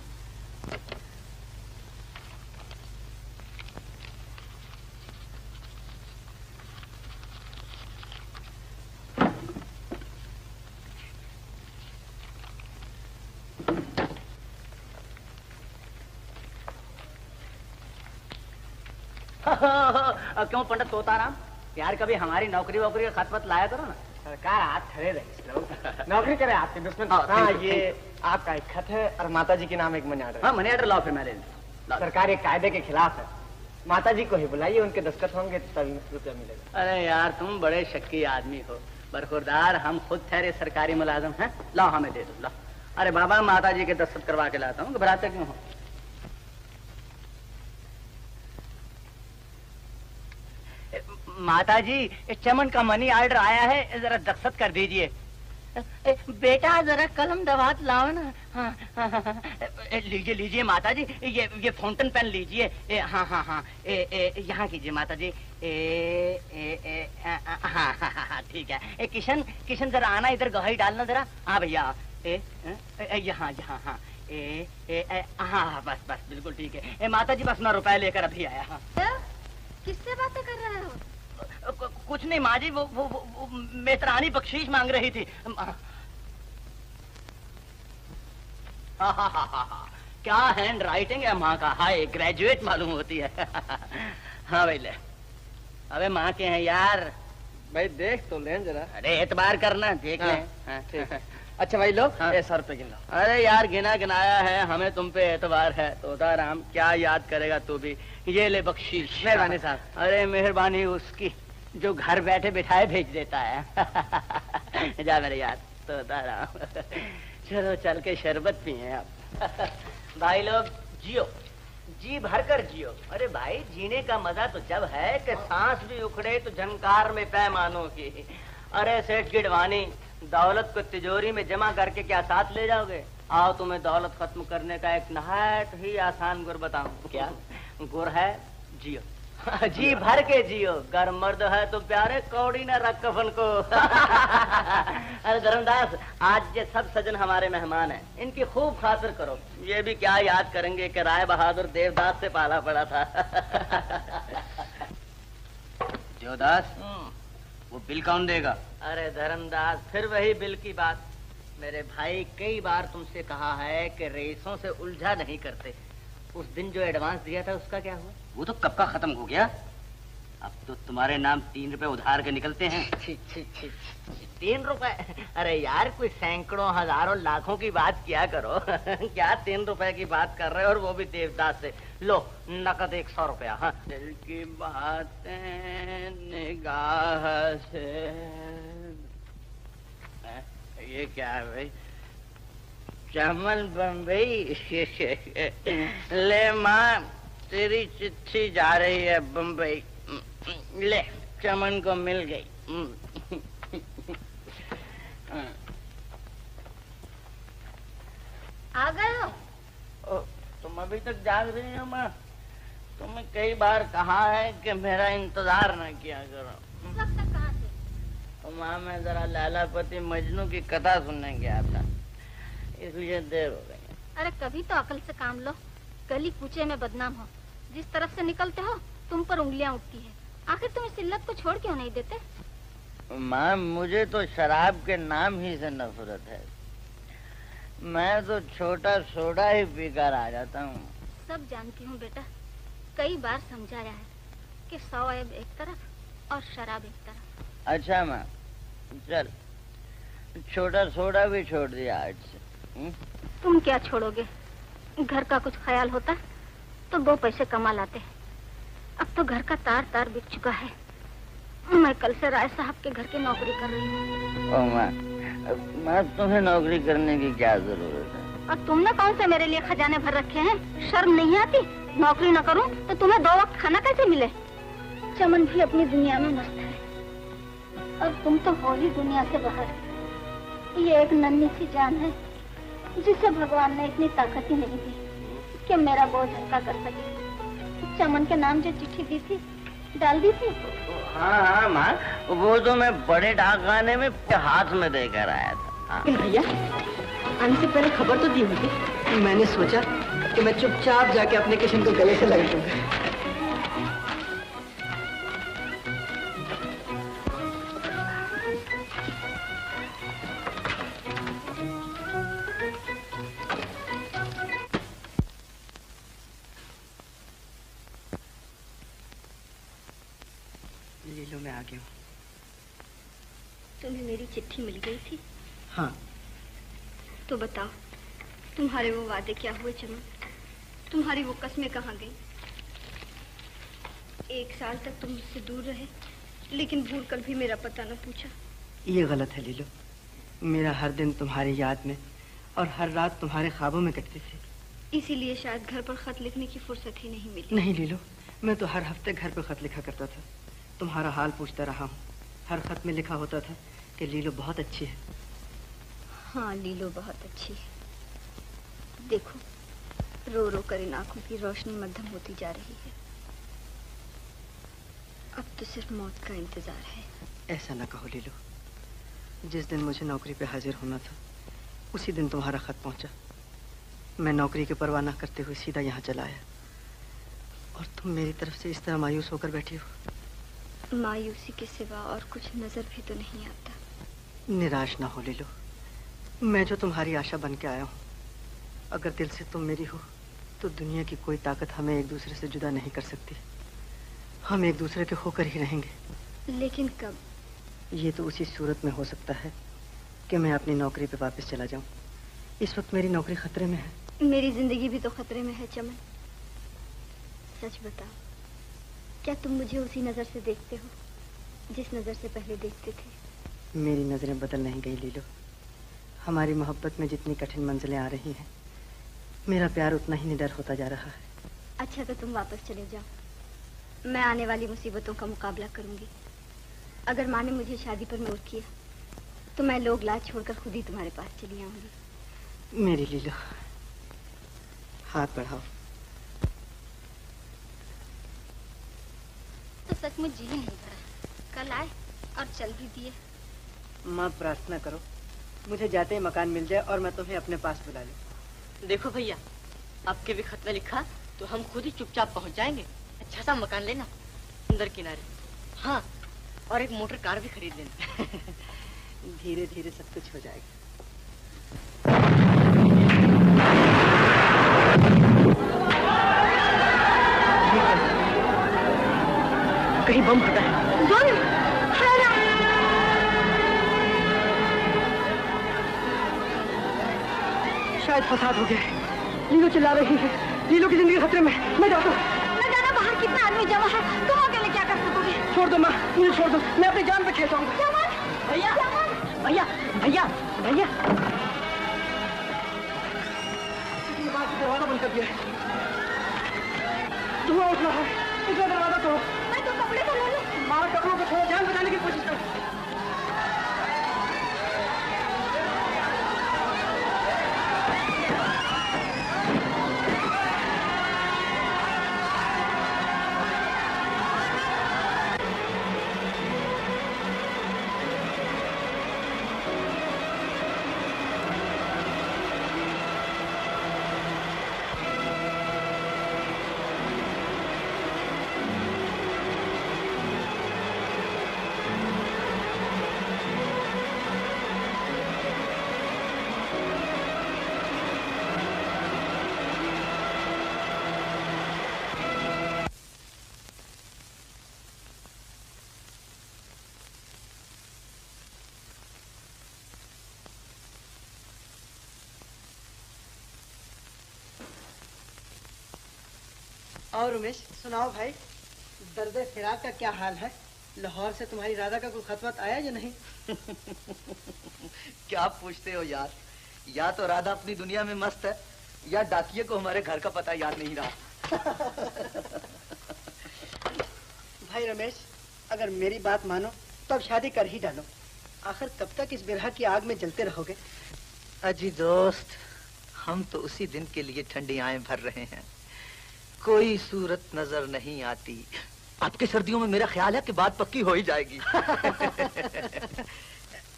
क्यों पंडित तोताराम, यार कभी हमारी नौकरी वोकरी का खत वत लाया करो ना। सरकार हाथ खड़े रहे, नौकरी करे आपके दुश्मन। हाँ, ये आपका एक खत है और माता जी के नाम एक मनी ऑर्डर। हाँ, मनी ऑर्डर लाओ फिर मैं ले लूं। सरकार एक कायदे के खिलाफ है। माता जी को ही बुलाइए, उनके दस्तखत होंगे तभी रुपया मिलेगा। अरे यार तुम बड़े शक्की आदमी हो बरखुरदार, हम खुद ठहरे सरकारी मुलाजिम हैं। लाओ हमें दे दो, लाओ। अरे बाबा, माता जी के दस्तखत करवा के लाता हूँ, घबराते क्यों हो? माता जी, चमन का मनी ऑर्डर आया है, जरा दस्तखत कर दीजिए। बेटा जरा कलम दवात लाओ ना। हाँ, लीजिए लीजिए माता जी, ये फाउंटेन पेन लीजिए। हाँ हाँ हाँ, यहाँ कीजिए माता जी। हाँ ठीक है। किशन किशन जरा आना इधर, गवाही डालना जरा। हाँ भैया, यहाँ यहाँ हाँ, हाँ बस बस बिल्कुल ठीक है। माता जी बस मैं रुपए लेकर अभी आया। हाँ किससे बातें कर रहे हो? कुछ नहीं माँ जी, वो मेतरानी बख्शीश मांग रही थी। क्या हैंड राइटिंग है माँ का, हाय ग्रेजुएट मालूम होती है। हाँ भाई ले। अबे माँ के हैं यार। भाई देख तो लें जरा। अरे एतबार करना, देख ले। ठीक। अच्छा भाई लो, 100 रुपए गिन लो। अरे यार गिना गिनाया है, हमें तुम पे एतबार है। तोता राम क्या याद करेगा तू भी। ये ले बख्शीश। मेहरबानी साहब। अरे मेहरबानी उसकी जो घर बैठे बिठाए भेज देता है। जा मेरे यार तोता राम। चलो चल के शरबत पिए आप। भाई लोग जियो, जी भर कर जियो। अरे भाई जीने का मजा तो जब है कि सांस भी उखड़े तो झनकार में पैमानों की। अरे सेठ गिडवानी, दौलत को तिजोरी में जमा करके क्या साथ ले जाओगे? आओ तुम्हें दौलत खत्म करने का एक नहायत ही आसान गुर बताऊं। क्या गुर है? जियो, जी भर के जियो। गर मर्द है तो प्यारे कौड़ी न रख कफन को। अरे धर्मदास, आज ये सब सजन हमारे मेहमान हैं, इनकी खूब खातिर करो। ये भी क्या याद करेंगे कि राय बहादुर देवदास से पाला पड़ा था। देवदास, वो बिल कौन देगा? अरे धर्मदास, फिर वही बिल की बात। मेरे भाई कई बार तुमसे कहा है कि रईसों से उलझा नहीं करते। उस दिन जो एडवांस दिया था उसका क्या हुआ? वो तो कब का खत्म हो गया। अब तो तुम्हारे नाम 3 रुपए उधार के निकलते हैं। 3 रुपए? अरे यार कोई सैकड़ों हजारों लाखों की बात किया करो। क्या 3 रुपए की बात कर रहे हो, और वो भी देवदास से। लो नकद 100 रुपया। हाँ। दिल की बातें निगाह से। ये क्या है भाई? चमन बम्बई। ले माँ, तेरी चिट्ठी जा रही है बम्बई। ले, चमन को मिल गई। आ गए हो? तुम अभी तक जाग रही हो माँ? तुम्हें कई बार कहा है कि मेरा इंतजार न किया करो। सब तक कहाँ थे? तो माँ मैं जरा लैलापति मजनू की कथा सुनने गया था, इसलिए देर हो गई। अरे कभी तो अकल से काम लो। गली कूचे में बदनाम हो, जिस तरफ से निकलते हो तुम पर उंगलियां उठती है। आखिर तुम इस इल्लत को छोड़ क्यों नहीं देते? माँ मुझे तो शराब के नाम ही से नफरत है। मैं तो छोटा सोडा ही पीकर आ जाता हूँ। सब जानती हूँ बेटा, कई बार समझाया है कि सौएब एक तरफ और शराब एक तरफ। अच्छा माँ, चल छोटा सोडा भी छोड़ दिया आज से। तुम क्या छोड़ोगे? घर का कुछ ख्याल होता तो 2 पैसे कमा लाते। अब तो घर का तार तार बिक चुका है। मैं कल से राय साहब के घर की नौकरी कर रही हूँ। माँ तुम्हें नौकरी करने की क्या जरूरत है? और तुमने कौन से मेरे लिए खजाने भर रखे हैं? शर्म नहीं आती? नौकरी न करूं तो तुम्हें 2 वक्त खाना कैसे मिले? चमन भी अपनी दुनिया में मस्त है और तुम तो हो ही दुनिया से बाहर। ये एक नन्ही सी जान है जिसे भगवान ने इतनी ताकत ही नहीं दी कि मेरा बोझ हल्का कर सके। चमन के नाम जो चिट्ठी दी थी डाल दी थी। हाँ माँ, वो तो मैं बड़े डाकखाने में हाथ में देकर आया था। भैया आने से पहले खबर तो दी होगी। मैंने सोचा कि मैं चुपचाप जाके अपने किशन को गले से लगा दूंगा। लीलो मैं आ गया हूँ। तुम्हें मेरी चिट्ठी मिल गई थी? हाँ। तो बताओ, तुम्हारे वो वादे क्या हुए चमन? तुम्हारी वो कस्में कहाँ गई? 1 साल तक तुम मुझसे दूर रहे, लेकिन भूल कर भी मेरा पता न पूछा। ये गलत है लीलो। मेरा हर दिन तुम्हारी याद में और हर रात तुम्हारे ख्वाबों में कटती थी। इसीलिए शायद घर पर खत लिखने की फुर्सत ही नहीं मिली। नहीं लीलो, मैं तो हर हफ्ते घर पर खत लिखा करता था। तुम्हारा हाल पूछता रहा हूँ। हर खत में लिखा होता था कि लीलो बहुत अच्छी है। हाँ, लीलो बहुत अच्छी है। देखो, रो रो कर इन आंखों की रोशनी मध्यम होती जा रही है। अब तो सिर्फ मौत का इंतजार है। ऐसा ना कहो लीलो। जिस दिन मुझे नौकरी पे हाजिर होना था उसी दिन तुम्हारा खत पहुंचा। मैं नौकरी की परवाह न करते हुए सीधा यहाँ चला आया, और तुम मेरी तरफ से इस तरह मायूस होकर बैठी हो। मायूसी के सिवा और कुछ नजर भी तो नहीं आता। निराश ना हो लीलो, मैं जो तुम्हारी आशा बन के आया हूँ। अगर दिल से तुम मेरी हो तो दुनिया की कोई ताकत हमें एक दूसरे से जुदा नहीं कर सकती। हम एक दूसरे के होकर ही रहेंगे। लेकिन कब? ये तो उसी सूरत में हो सकता है कि मैं अपनी नौकरी पे वापस चला जाऊं। इस वक्त मेरी नौकरी खतरे में है। मेरी जिंदगी भी तो खतरे में है चमन। सच बताओ, क्या तुम मुझे उसी नजर से देखते हो जिस नजर से पहले देखते थे? मेरी नजरें बदल नहीं गई लीलो। हमारी मोहब्बत में जितनी कठिन मंजिलें आ रही हैं, मेरा प्यार उतना ही निडर होता जा रहा है। अच्छा तो तुम वापस चले जाओ। मैं आने वाली मुसीबतों का मुकाबला करूंगी। अगर माँ ने मुझे शादी पर मजबूर किया तो मैं लोग लाज छोड़कर खुद ही तुम्हारे पास चली आऊंगी। मेरी लीलो, हाथ बढ़ाओ। तो सचमुच जी ही नहीं भरा। कल आए और चल भी दिए। माँ प्रार्थना करो मुझे जाते ही मकान मिल जाए और मैं तुम्हें अपने पास बुला लूं। देखो भैया, आपके भी खत में लिखा तो हम खुद ही चुपचाप पहुंच जाएंगे। अच्छा सा मकान लेना सुंदर किनारे। हाँ, और एक मोटर कार भी खरीद लेना। धीरे धीरे सब कुछ हो जाएगा। कहीं बम फटा है। शायद फसाद हो गया। लीलो चिल्ला रही है। लीलो की जिंदगी खतरे में। मैं जाता हूँ। न जाना, बाहर कितना आदमी जमा है, तुम अकेले क्या कर सकोगे? छोड़ दो माँ, मुझे छोड़ दो। मैं अपनी जान पे खेलता हूँ। भैया भैया भैया भैया, दरवाजा बंद कर दिया है। धुआं उठ रहा है। इसका दरवाजा तोड़ो। मैं तो कपड़े तो ले लूं। माँ कपड़ों को छोड़ो, जान बचाने की कोशिश करो। और उमेश सुनाओ भाई, दर्द फिराक का क्या हाल है? लाहौर से तुम्हारी राधा का कोई खत वत आया या नहीं? क्या पूछते हो यार, या तो राधा अपनी दुनिया में मस्त है या डाकिये को हमारे घर का पता याद नहीं रहा। भाई रमेश, अगर मेरी बात मानो तो अब शादी कर ही डालो। आखिर कब तक इस बिरहा की आग में जलते रहोगे? अजी दोस्त, हम तो उसी दिन के लिए ठंडी आएं भर रहे हैं। कोई सूरत नजर नहीं आती। आपके सर्दियों में मेरा ख्याल है कि बात पक्की हो ही जाएगी।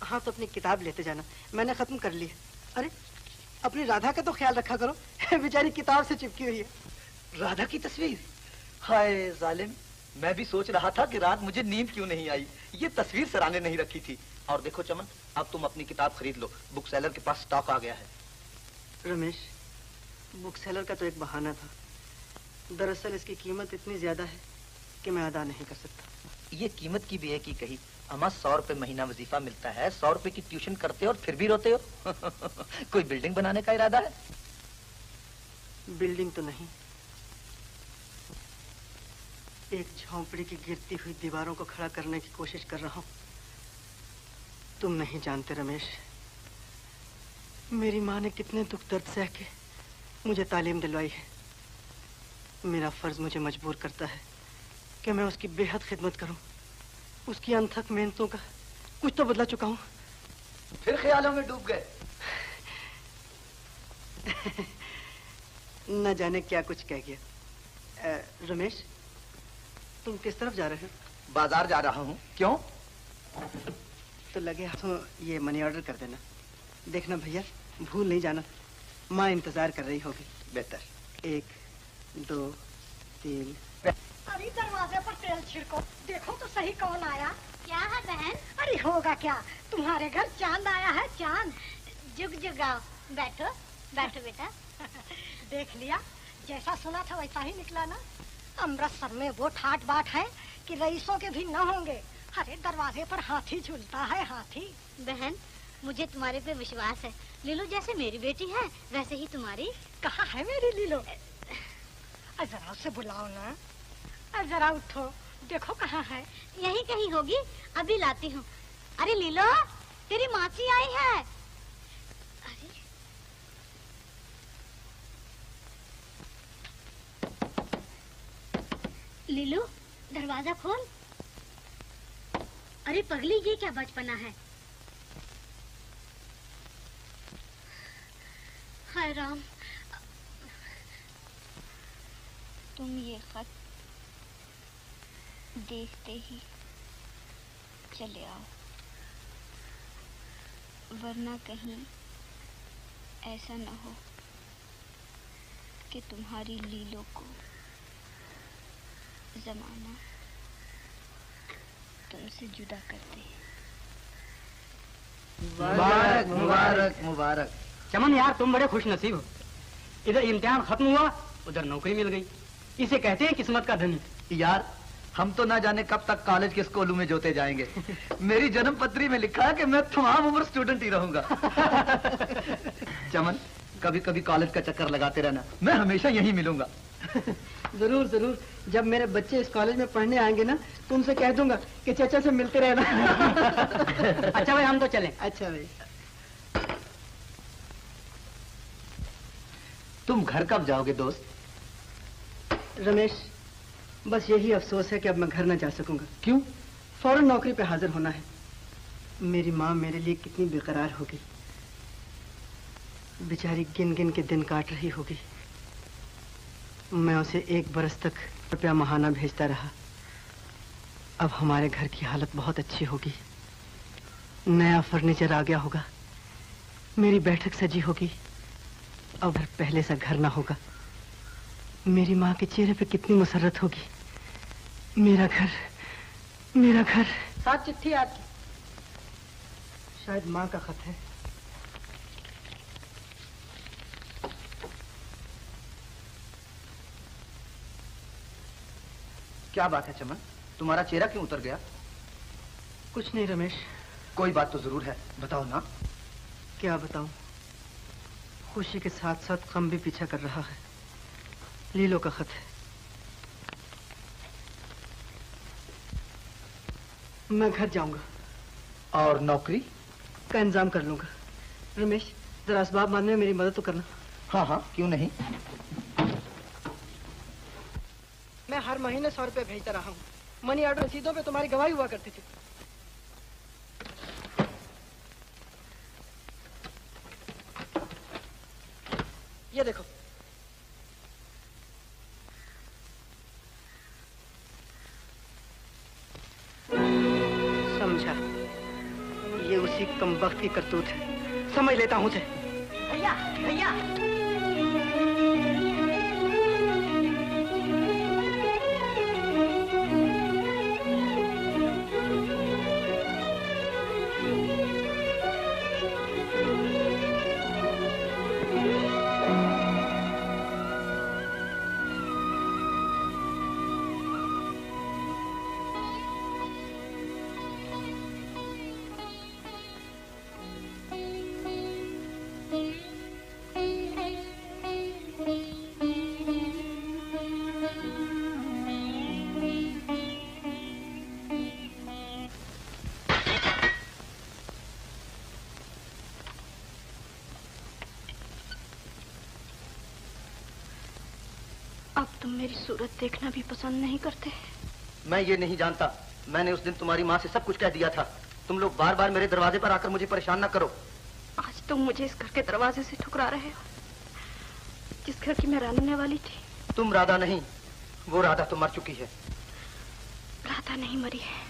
हाँ तो अपनी किताब लेते जाना, मैंने खत्म कर ली है। अरे अपनी राधा का तो ख्याल रखा करो, बेचारी किताब से चिपकी हुई है। राधा की तस्वीर? हाय जालिम, मैं भी सोच रहा था कि रात मुझे नींद क्यों नहीं आई। ये तस्वीर सराहने नहीं रखी थी। और देखो चमन, अब तुम अपनी किताब खरीद लो, बुक सेलर के पास स्टॉक आ गया है। रमेश, बुक सेलर का तो एक बहाना था। दरअसल इसकी कीमत इतनी ज्यादा है कि मैं अदा नहीं कर सकता। ये कीमत की भी एक ही कही। अम्मा 100 रुपए महीना वजीफा मिलता है, 100 रुपए की ट्यूशन करते हो और फिर भी रोते हो। कोई बिल्डिंग बनाने का इरादा है? बिल्डिंग तो नहीं, एक झोंपड़ी की गिरती हुई दीवारों को खड़ा करने की कोशिश कर रहा हूं। तुम नहीं जानते रमेश, मेरी माँ ने कितने दुख दर्द सह के मुझे तालीम दिलवाई है। मेरा फर्ज मुझे मजबूर करता है कि मैं उसकी बेहद खिदमत करूं। उसकी अनथक मेहनतों का कुछ तो बदला चुका हूं। फिर ख्यालों में डूब गए। न जाने क्या कुछ कह गया। रमेश, तुम किस तरफ जा रहे हो? बाजार जा रहा हूँ। क्यों? तो लगे हाथों ये मनी ऑर्डर कर देना। देखना भैया, भूल नहीं जाना। माँ इंतजार कर रही होगी। बेहतर। 1 2 3। अरे दरवाजे पर तेल छिड़को, देखो तो सही कौन आया। क्या है बहन? अरे होगा क्या, तुम्हारे घर चांद आया है, चांद। जुग जुगाओ, बैठो बैठो बेटा। देख लिया, जैसा सुना था वैसा ही निकला ना। अमृतसर में वो ठाट बाट है कि रईसों के भी न होंगे। अरे दरवाजे पर हाथी झूलता है, हाथी। बहन, मुझे तुम्हारे पे विश्वास है। लीलो जैसे मेरी बेटी है वैसे ही तुम्हारी। कहाँ है मेरी लीलो? जरा उसे बुलाओ ना। जरा उठो, देखो कहाँ है। यहीं कहीं होगी, अभी लाती हूँ। अरे लीलो, तेरी मासी आई है। अरे लीलो, दरवाजा खोल। अरे पगली, ये क्या बचपना है। हाय राम, तुम ये खत देखते ही चले आओ, वरना कहीं ऐसा न हो कि तुम्हारी लीलो को जमाना तुमसे जुदा कर दे। मुबारक मुबारक मुबारक। चमन यार, तुम बड़े खुश नसीब हो। इधर इम्तिहान खत्म हुआ, उधर नौकरी मिल गई। इसे कहते हैं किस्मत का धनी। यार, हम तो ना जाने कब तक कॉलेज के स्कूलों में जोते जाएंगे। मेरी जन्म पत्री में लिखा है कि मैं तमाम उम्र स्टूडेंट ही रहूंगा। चमन, कभी कभी कॉलेज का चक्कर लगाते रहना, मैं हमेशा यहीं मिलूंगा। जरूर जरूर, जब मेरे बच्चे इस कॉलेज में पढ़ने आएंगे ना, तुमसे कह दूंगा कि चाचा से मिलते रहना। अच्छा भाई, हम तो चलें। अच्छा भाई। तुम घर कब जाओगे दोस्त? रमेश, बस यही अफसोस है कि अब मैं घर न जा सकूंगा। क्यों? फौरन नौकरी पे हाजिर होना है। मेरी माँ मेरे लिए कितनी बेकरार होगी, बेचारी गिन गिन के दिन काट रही होगी। मैं उसे 1 बरस तक रुपया महाना भेजता रहा। अब हमारे घर की हालत बहुत अच्छी होगी। नया फर्नीचर आ गया होगा, मेरी बैठक सजी होगी। अब पहले सा घर ना होगा। मेरी माँ के चेहरे पे कितनी मुसर्रत होगी। मेरा घर, मेरा घर। साथ चिट्ठी आपकी, शायद माँ का खत है। क्या बात है चमन, तुम्हारा चेहरा क्यों उतर गया? कुछ नहीं रमेश। कोई बात तो जरूर है, बताओ ना। क्या बताऊं, खुशी के साथ साथ गम भी पीछा कर रहा है। लीलो का खत है। मैं घर जाऊंगा। और नौकरी का इंतजाम कर लूंगा। रमेश, जरा असबाब बांधने में मेरी मदद तो करना। हाँ हाँ, क्यों नहीं। मैं हर महीने 100 रुपए भेजता रहा हूँ। मनी ऑर्डर रसीदों पे तुम्हारी गवाही हुआ करती थी। ये देखो। समझा, ये उसी कमबख्त की करतूत है। समझ लेता हूँ उसे। भैया भैया, अब तुम मेरी सूरत देखना भी पसंद नहीं करते। मैं ये नहीं जानता। मैंने उस दिन तुम्हारी माँ से सब कुछ कह दिया था। तुम लोग बार बार मेरे दरवाजे पर आकर मुझे परेशान ना करो। आज तुम मुझे इस घर के दरवाजे से ठुकरा रहे हो, जिस घर की मैं रहने वाली थी। तुम राधा नहीं, वो राधा तो मर चुकी है। राधा नहीं मरी है,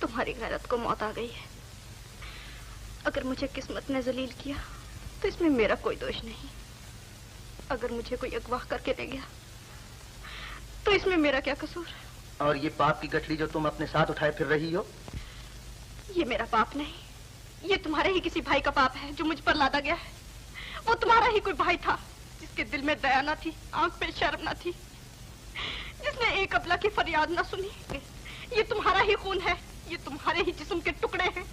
तुम्हारी गैरत को मौत आ गई है। अगर मुझे किस्मत ने जलील किया तो इसमें मेरा कोई दोष नहीं। अगर मुझे कोई अगवा करके ले गया तो इसमें मेरा क्या कसूर? और ये पाप की गठरी जो तुम अपने साथ उठाए फिर रही हो, ये मेरा पाप नहीं, ये तुम्हारे ही किसी भाई का पाप है जो मुझ पर लादा गया है। वो तुम्हारा ही कोई भाई था जिसके दिल में दया न थी, आंख पे शर्म न थी, जिसने एक अबला की फरियाद न सुनी। ये तुम्हारा ही खून है, ये तुम्हारे ही जिस्म के टुकड़े हैं।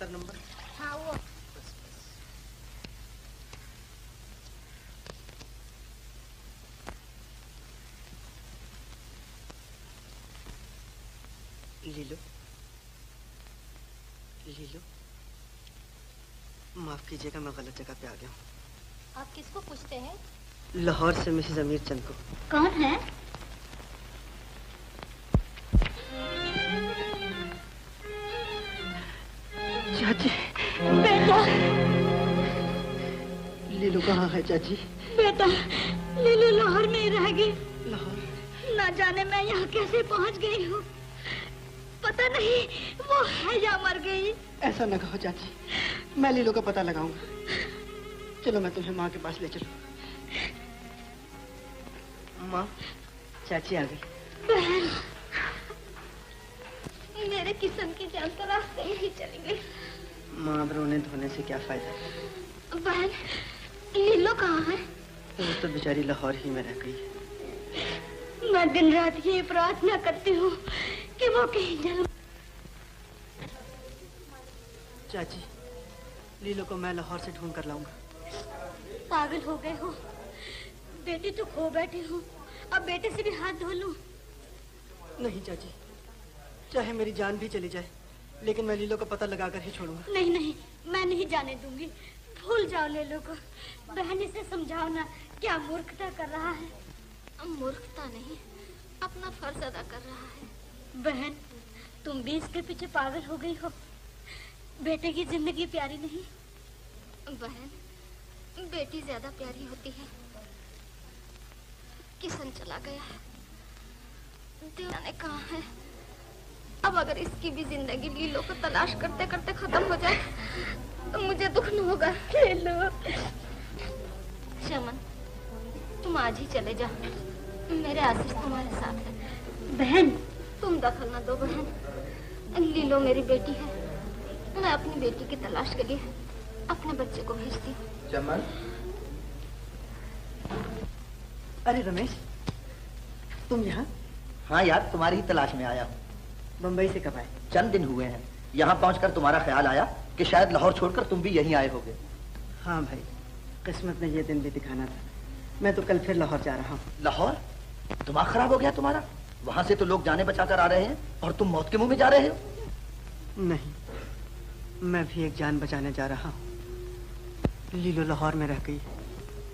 नंबर। हाँ वो लीलो, लीलो, माफ कीजिएगा, मैं गलत जगह पे आ गया हूँ। आप किसको पूछते हैं? लाहौर से मिसेस अमीर चंद को। कौन है? चाची। बेटा। लीलू कहाँ है चाची? बेटा, लीलू लाहौर में ही रह गई। लाहौर? ना जाने मैं यहाँ कैसे पहुँच गई हूँ, पता नहीं वो है या मर गई। ऐसा न कहो चाची, मैं लीलू का पता लगाऊंगा। चलो मैं तुम्हें माँ के पास ले चलूं। माँ, चाची आ गई। बहन, मेरे किस्म की जान तो रास्ते में ही चली गई। माँ, अब रोने धोने से क्या फायदा? बहन, लीलो कहाँ है? वो तो बेचारी लाहौर ही में रह गई। मैं दिन रात ये प्रार्थना करती हूँ कि वो कहीं जन्म। चाची, लीलो को मैं लाहौर से ढूंढ कर लाऊंगा। पागल हो गए हो? बेटी तो खो बैठी हूँ, अब बेटे से भी हाथ धो लूं? नहीं चाची, चाहे मेरी जान भी चली जाए, लेकिन मैं लीलो का पता लगाकर ही छोड़ूंगा। नहीं नहीं, मैं नहीं जाने दूंगी। भूल जाओ लीलो को। बहन इसे समझाओ ना, क्या मूर्खता कर रहा है। मूर्खता नहीं, अपना फर्ज अदा कर रहा है। बहन, तुम भी इसके पीछे पागल हो गई हो। बेटे की जिंदगी प्यारी नहीं? बहन, बेटी ज्यादा प्यारी होती है। किशन चला गया है, देवता ने कहा है। अब अगर इसकी भी जिंदगी लीलो को तलाश करते करते खत्म हो जाए तो मुझे दुख न होगा। लीलो। चमन, तुम आज ही चले जाओ, मेरे आशीष तुम्हारे साथ है। बहन, तुम दखल न दो बहन, लीलो मेरी बेटी है। मैं अपनी बेटी की तलाश के लिए अपने बच्चे को भेजती हूँ। चमन। अरे रमेश, तुम यहाँ? हाँ यार, तुम्हारी ही तलाश में आया हूँ। बम्बई से कब आए? चंद दिन हुए हैं। यहाँ पहुँचकर तुम्हारा ख्याल आया कि शायद लाहौर छोड़कर तुम भी यहीं आए होगे। हाँ भाई, किस्मत ने ये दिन भी दिखाना था। मैं तो कल फिर लाहौर जा रहा हूँ। लाहौर? दिमाग खराब हो गया तुम्हारा? वहाँ से तो लोग जाने बचाकर आ रहे हैं और तुम मौत के मुंह में जा रहे हो। नहीं, मैं भी एक जान बचाने जा रहा हूँ। लीलो लाहौर में रह गई।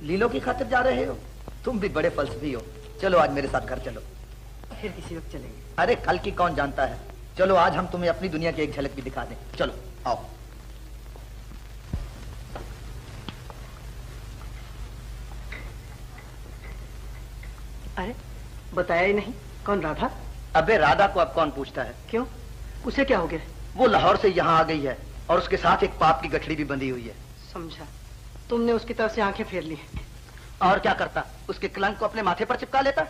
लीलो की खातिर जा रहे हो? तुम भी बड़े फलसफी हो। चलो आज मेरे साथ घर चलो। फिर किसी वक्त चलेंगे। अरे कल की कौन जानता है। चलो आज हम तुम्हें अपनी दुनिया की एक झलक भी दिखा दें। चलो आओ। अरे बताया ही नहीं, कौन राधा? अबे राधा को अब कौन पूछता है? क्यों, उसे क्या हो गया? वो लाहौर से यहाँ आ गई है और उसके साथ एक पाप की गठड़ी भी बंधी हुई है। समझा, तुमने उसकी तरफ से आंखें फेर ली। और क्या करता, उसके कलंक को अपने माथे पर चिपका लेता।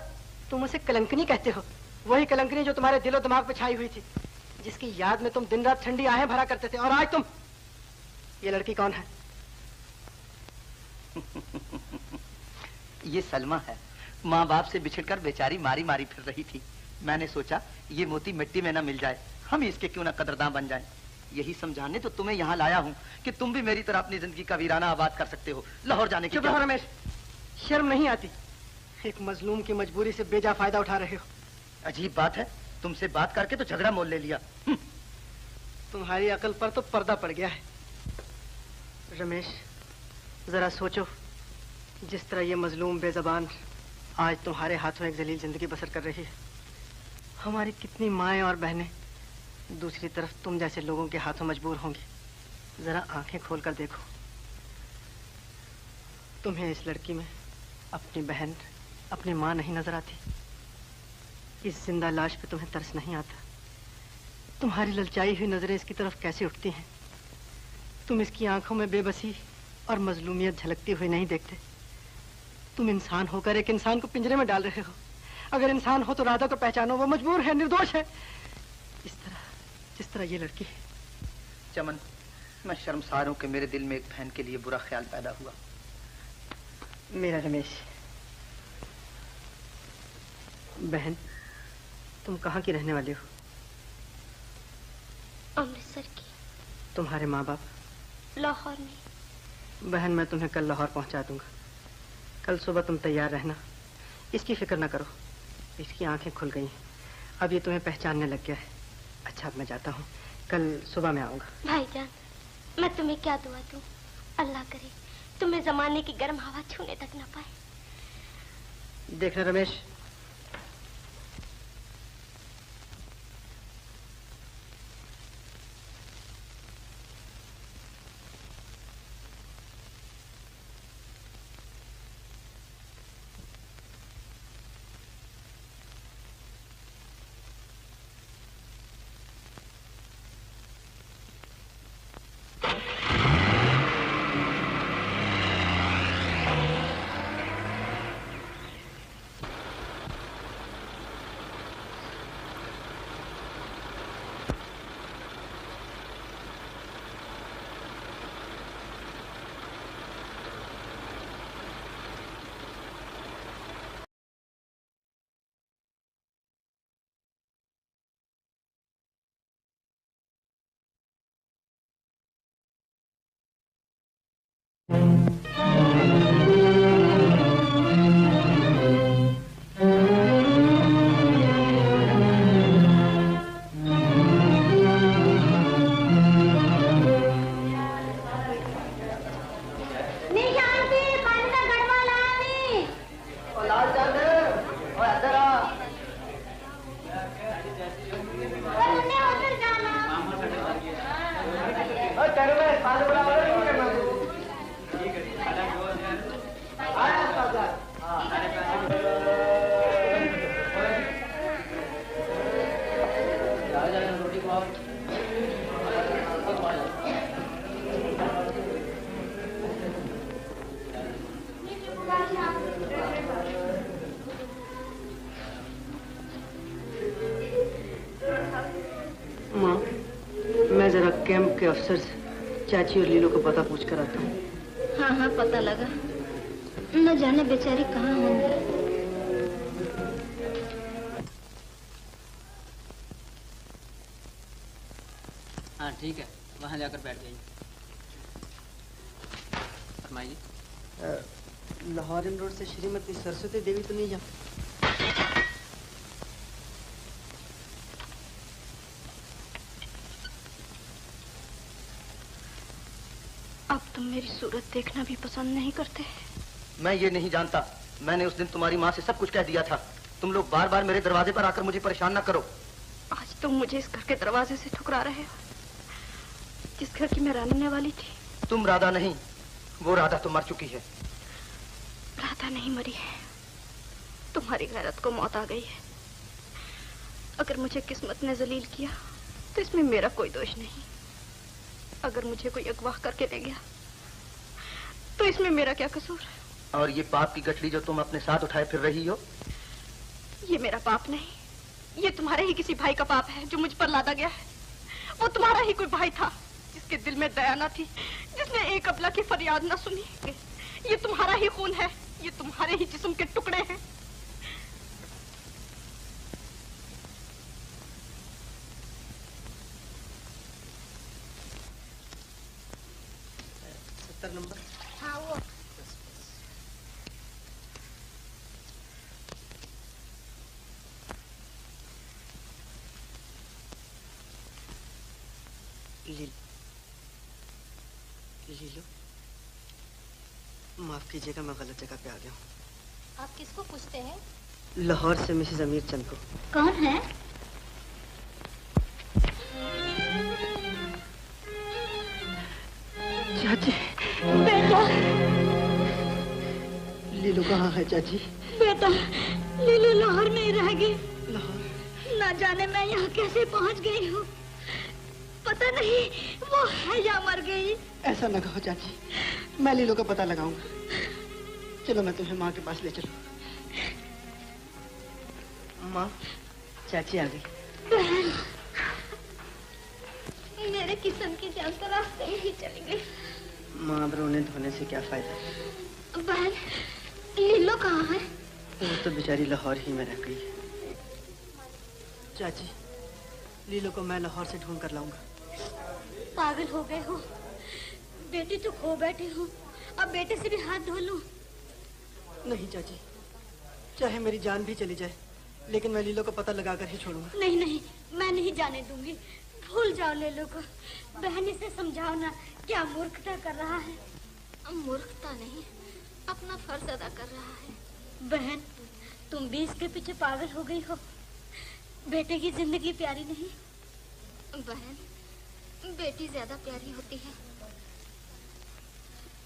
तुम उसे कलंकनी कहते हो? वही कलंकनी जो तुम्हारे दिलो दिमाग पे छाई हुई थी, जिसकी याद में तुम दिन रात ठंडी आहें भरा करते थे। और आज तुम, ये लड़की कौन है? ये सलमा है। माँ बाप से बिछड़कर बेचारी मारी मारी फिर रही थी। मैंने सोचा ये मोती मिट्टी में न मिल जाए, हम इसके क्यों न कदरदां बन जाएं। यही समझाने तो तुम्हें यहाँ लाया हूँ कि तुम भी मेरी तरह अपनी जिंदगी का वीराना आबाद कर सकते हो। लाहौर जाने की चुप रहो रमेश, शर्म नहीं आती? एक मजलूम की मजबूरी से बेजा फायदा उठा रहे हो। अजीब बात है, तुमसे बात करके तो झगड़ा मोल ले लिया। तुम्हारी अकल पर तो पर्दा पड़ गया है। रमेश, जरा सोचो, जिस तरह ये मजलूम बेजबान आज तुम्हारे हाथों एक जलील जिंदगी बसर कर रही है, हमारी कितनी माएं और बहनें दूसरी तरफ तुम जैसे लोगों के हाथों मजबूर होंगी। जरा आंखें खोलकर देखो। तुम्हें इस लड़की में अपनी बहन, अपनी माँ नहीं नजर आती? इस जिंदा लाश पे तुम्हें तरस नहीं आता? तुम्हारी ललचाई हुई नजरें इसकी तरफ कैसे उठती हैं? तुम इसकी आंखों में बेबसी और मजलूमियत झलकती हुई नहीं देखते? तुम इंसान होकर एक इंसान को पिंजरे में डाल रहे हो। अगर इंसान हो तो राधा को पहचानो, वो मजबूर है, निर्दोष है, इस तरह जिस तरह ये लड़की है। चमन, मैं शर्मसार हूं कि मेरे दिल में एक बहन के लिए बुरा ख्याल पैदा हुआ। मेरा रमेश, बहन तुम कहाँ की रहने वाली हो? अमृतसर की। तुम्हारे माँ बाप? लाहौर में। बहन मैं तुम्हें कल लाहौर पहुंचा दूंगा। कल सुबह तुम तैयार रहना। इसकी फिक्र ना करो, इसकी आंखें खुल गई हैं, अब ये तुम्हें पहचानने लग गया है। अच्छा अब मैं जाता हूँ, कल सुबह मैं आऊंगा। भाईजान, मैं तुम्हें क्या दुआ दूं? अल्लाह करे तुम्हें जमाने की गर्म हवा छूने तक ना पाए। देखना रमेश, कैंप के अफसर से चाची और लीलो को पता पूछ कर आता हूँ। हाँ हाँ पता लगा, न जाने बेचारी कहाँ होंगी। हाँ ठीक है, वहाँ जाकर बैठ जाइए। फरमाइए। लाहौर रोड से श्रीमती सरस्वती देवी तो नहीं जा? अब तुम मेरी सूरत देखना भी पसंद नहीं करते? मैं ये नहीं जानता। मैंने उस दिन तुम्हारी माँ से सब कुछ कह दिया था। तुम लोग बार बार मेरे दरवाजे पर आकर मुझे परेशान ना करो। आज तुम मुझे इस घर के दरवाजे से ठुकरा रहे हो, जिस घर की मैं रहने वाली थी। तुम राधा नहीं, वो राधा तो मर चुकी है। राधा नहीं मरी है, तुम्हारी गैरत को मौत आ गई है। अगर मुझे किस्मत ने जलील किया तो इसमें मेरा कोई दोष नहीं। अगर मुझे कोई अगवा करके ले गया तो इसमें मेरा क्या कसूर? और ये पाप की गठरी जो तुम अपने साथ उठाए फिर रही हो? ये मेरा पाप नहीं, ये तुम्हारे ही किसी भाई का पाप है जो मुझ पर लादा गया है। वो तुम्हारा ही कोई भाई था जिसके दिल में दया न थी, जिसने एक अबला की फरियाद न सुनी। ये तुम्हारा ही खून है, ये तुम्हारे ही जिस्म के टुकड़े हैं। नंबर। हाँ वो लीलो, माफ कीजिएगा, मैं गलत जगह पे आ गया हूँ। आप किसको पूछते हैं? लाहौर से मिसेस अमीर चंद को। कौन है? चाची। बेटा, लीलू कहाँ है चाची? बेटा, लीलू लाहौर में ही रह गई। लाहौर? ना जाने मैं यहाँ कैसे पहुँच गई हूँ। पता नहीं वो है या मर गई। ऐसा न कहो चाची, मैं लीलू का पता लगाऊंगा। चलो मैं तुम्हें माँ के पास ले चलूं। माँ, चाची आ गई। बहन, मेरे किशन की जान तो रास्ते में ही चली गई। माँ, अब रोने धोने से क्या फायदा? बहन, लीलो कहाँ है? वो तो बेचारी लाहौर ही में रह गई। चाची, लीलो को मैं लाहौर से ढूंढ कर लाऊंगा। पागल हो गए हो? बेटी तो खो बैठी हूँ, अब बेटे से भी हाथ धो लूं? नहीं चाची, चाहे मेरी जान भी चली जाए, लेकिन मैं लीलो का पता लगाकर ही छोड़ूंगा। नहीं नहीं, मैं नहीं जाने दूंगी। भूल जाओ लीलो को। बहन इसे समझाओ ना, क्या मूर्खता कर रहा है। मूर्खता नहीं, अपना फर्ज अदा कर रहा है। बहन, तुम भी इसके पीछे पागल हो गई हो। बेटे की जिंदगी प्यारी नहीं? बहन, बेटी ज्यादा प्यारी होती है।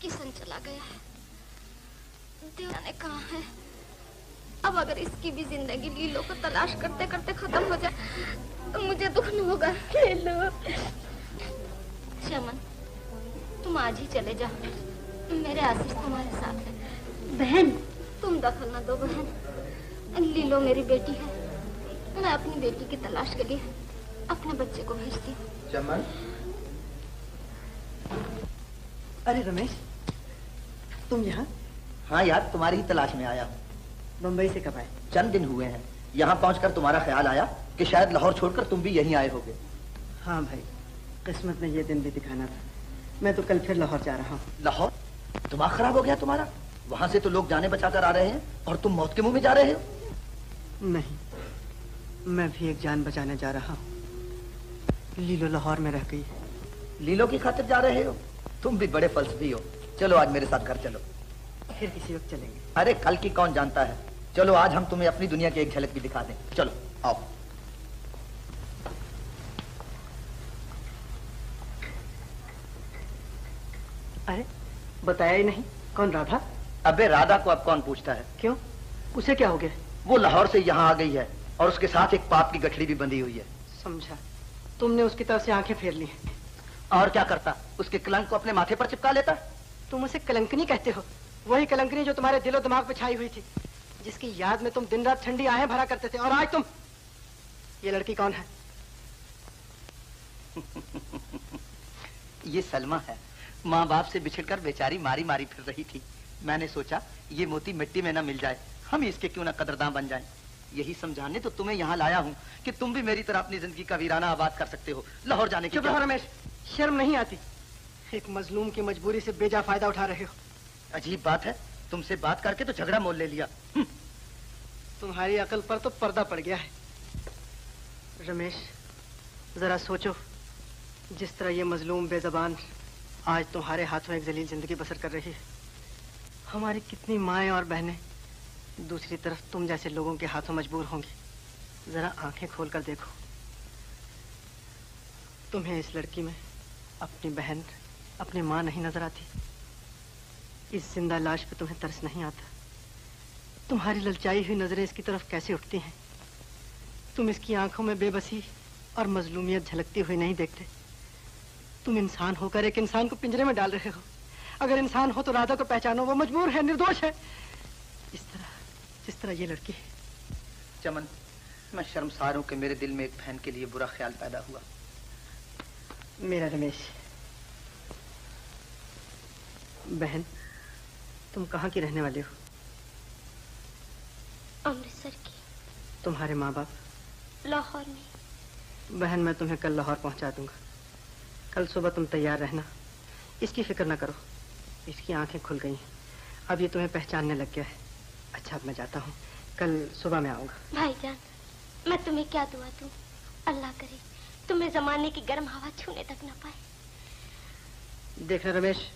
किशन चला गया है, देवता ने कहा है। अब अगर इसकी भी जिंदगी लीलो को तलाश करते करते खत्म हो जाए तो मुझे दुख न होगा। लीलो। चमन, तुम आज ही चले जाओ, मेरे आशीष तुम्हारे साथ है। बहन, तुम दखल न दो बहन, लीलो मेरी बेटी है। मैं अपनी बेटी की तलाश के लिए अपने बच्चे को भेजती हूँ। चमन। अरे रमेश, तुम यहाँ? हाँ यार, तुम्हारी ही तलाश में आया हूँ। बम्बई से कब आए? चंद दिन हुए हैं। यहाँ पहुँचकर तुम्हारा ख्याल आया कि शायद लाहौर छोड़कर तुम भी यहीं आए होगे। हाँ भाई, किस्मत ने ये दिन भी दिखाना था। मैं तो कल फिर लाहौर जा रहा हूँ। लाहौर? दिमाग खराब हो गया तुम्हारा? वहाँ से तो लोग जाने बचाकर आ रहे हैं और तुम मौत के मुंह में जा रहे हो। नहीं, मैं भी एक जान बचाने जा रहा हूँ। लीलो लाहौर में रह गई। लीलो की खातिर जा रहे हो? तुम भी बड़े फलसफी हो। चलो आज मेरे साथ घर चलो। फिर किसी वक्त चलेंगे। अरे कल की कौन जानता है। चलो आज हम तुम्हें अपनी दुनिया की एक झलक भी दिखा दें। चलो आओ। अरे बताया ही नहीं, कौन राधा? अबे राधा को अब कौन पूछता है? क्यों, उसे क्या हो गया? वो लाहौर से यहाँ आ गई है और उसके साथ एक पाप की गठड़ी भी बंधी हुई है। समझा, तुमने उसकी तरफ से आंखें फेर ली। और क्या करता, उसके कलंक को अपने माथे पर चिपका लेता। तुम उसे कलंकनी कहते हो? वही कलंकनी जो तुम्हारे दिलो दिमाग पे छाई हुई थी, जिसकी याद में तुम दिन रात ठंडी आहें भरा करते थे। और आज तुम, ये लड़की कौन है? ये सलमा है। माँ बाप से बिछड़कर बेचारी मारी मारी फिर रही थी। मैंने सोचा ये मोती मिट्टी में ना मिल जाए, हम इसके क्यों ना कदरदां बन जाएं। यही समझाने तो तुम्हें यहाँ लाया हूँ कि तुम भी मेरी तरह अपनी जिंदगी का वीराना आबाद कर सकते हो। लाहौर जाने की। चुप रहो रमेश, शर्म नहीं आती? एक मजलूम की मजबूरी से बेजा फायदा उठा रहे हो। अजीब बात है, तुमसे बात करके तो झगड़ा मोल ले लिया। तुम्हारी अकल पर तो पर्दा पड़ गया है। रमेश, जरा सोचो, जिस तरह ये मजलूम बेजबान आज तुम्हारे हाथों एक जलील जिंदगी बसर कर रही है। हमारी कितनी माएं और बहनें दूसरी तरफ तुम जैसे लोगों के हाथों मजबूर होंगी। जरा आंखें खोलकर देखो, तुम्हें इस लड़की में अपनी बहन, अपनी माँ नहीं नजर आती? इस जिंदा लाश पे तुम्हें तरस नहीं आता? तुम्हारी ललचाई हुई नजरें इसकी तरफ कैसे उठती हैं? तुम इसकी आंखों में बेबसी और मजलूमियत झलकती हुई नहीं देखते? तुम इंसान होकर एक इंसान को पिंजरे में डाल रहे हो। अगर इंसान हो तो राधा को पहचानो, वो मजबूर है, निर्दोष है, जिस तरह ये लड़की है। चमन, मैं शर्मसार हूं कि मेरे दिल में एक बहन के लिए बुरा ख्याल पैदा हुआ। मेरा रमेश, बहन तुम कहाँ की रहने वाली हो? अमृतसर की। तुम्हारे माँ बाप? लाहौर में। बहन मैं तुम्हें कल लाहौर पहुंचा दूंगा। कल सुबह तुम तैयार रहना, इसकी फिक्र ना करो। इसकी आंखें खुल गई हैं, अब ये तुम्हें पहचानने लग गया है। अच्छा अब मैं जाता हूँ, कल सुबह मैं आऊंगा। भाईजान, मैं तुम्हें क्या दुआ दूं? अल्लाह करे तुम्हें जमाने की गर्म हवा छूने तक न पाए। देखना रमेश,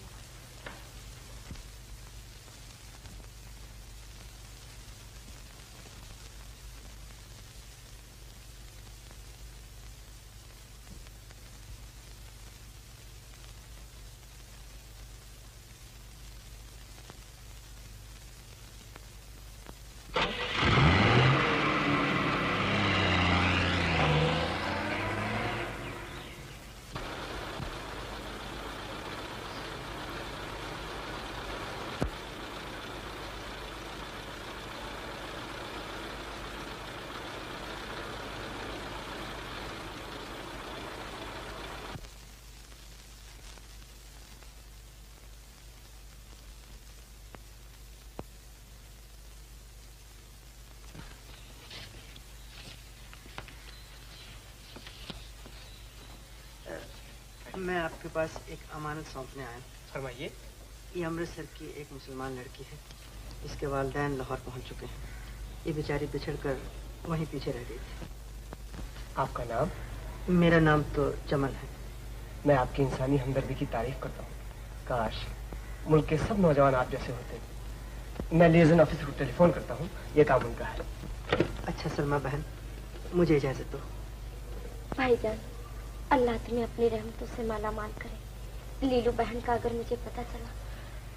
मैं आपके पास एक अमानत सौंपने आया हूँ। फरमाइए। ये अमृतसर की एक मुसलमान लड़की है। इसके वालिदैन लाहौर पहुंच चुके हैं। ये बेचारी बिछड़कर वहीं पीछे रह गई थी। आपका नाम? मेरा नाम तो चमन है। मैं आपकी इंसानी हमदर्दी की तारीफ करता हूँ। काश मुल्क के सब नौजवान आप जैसे होते। मैं लिएजन ऑफिसर को टेलीफोन करता हूँ, ये काम उनका है। अच्छा सलमा बहन, मुझे इजाजत दो। भाईजान, अल्लाह तुम्हें अपनी रहमतों से माला माल करे। लीलू बहन का अगर मुझे पता चला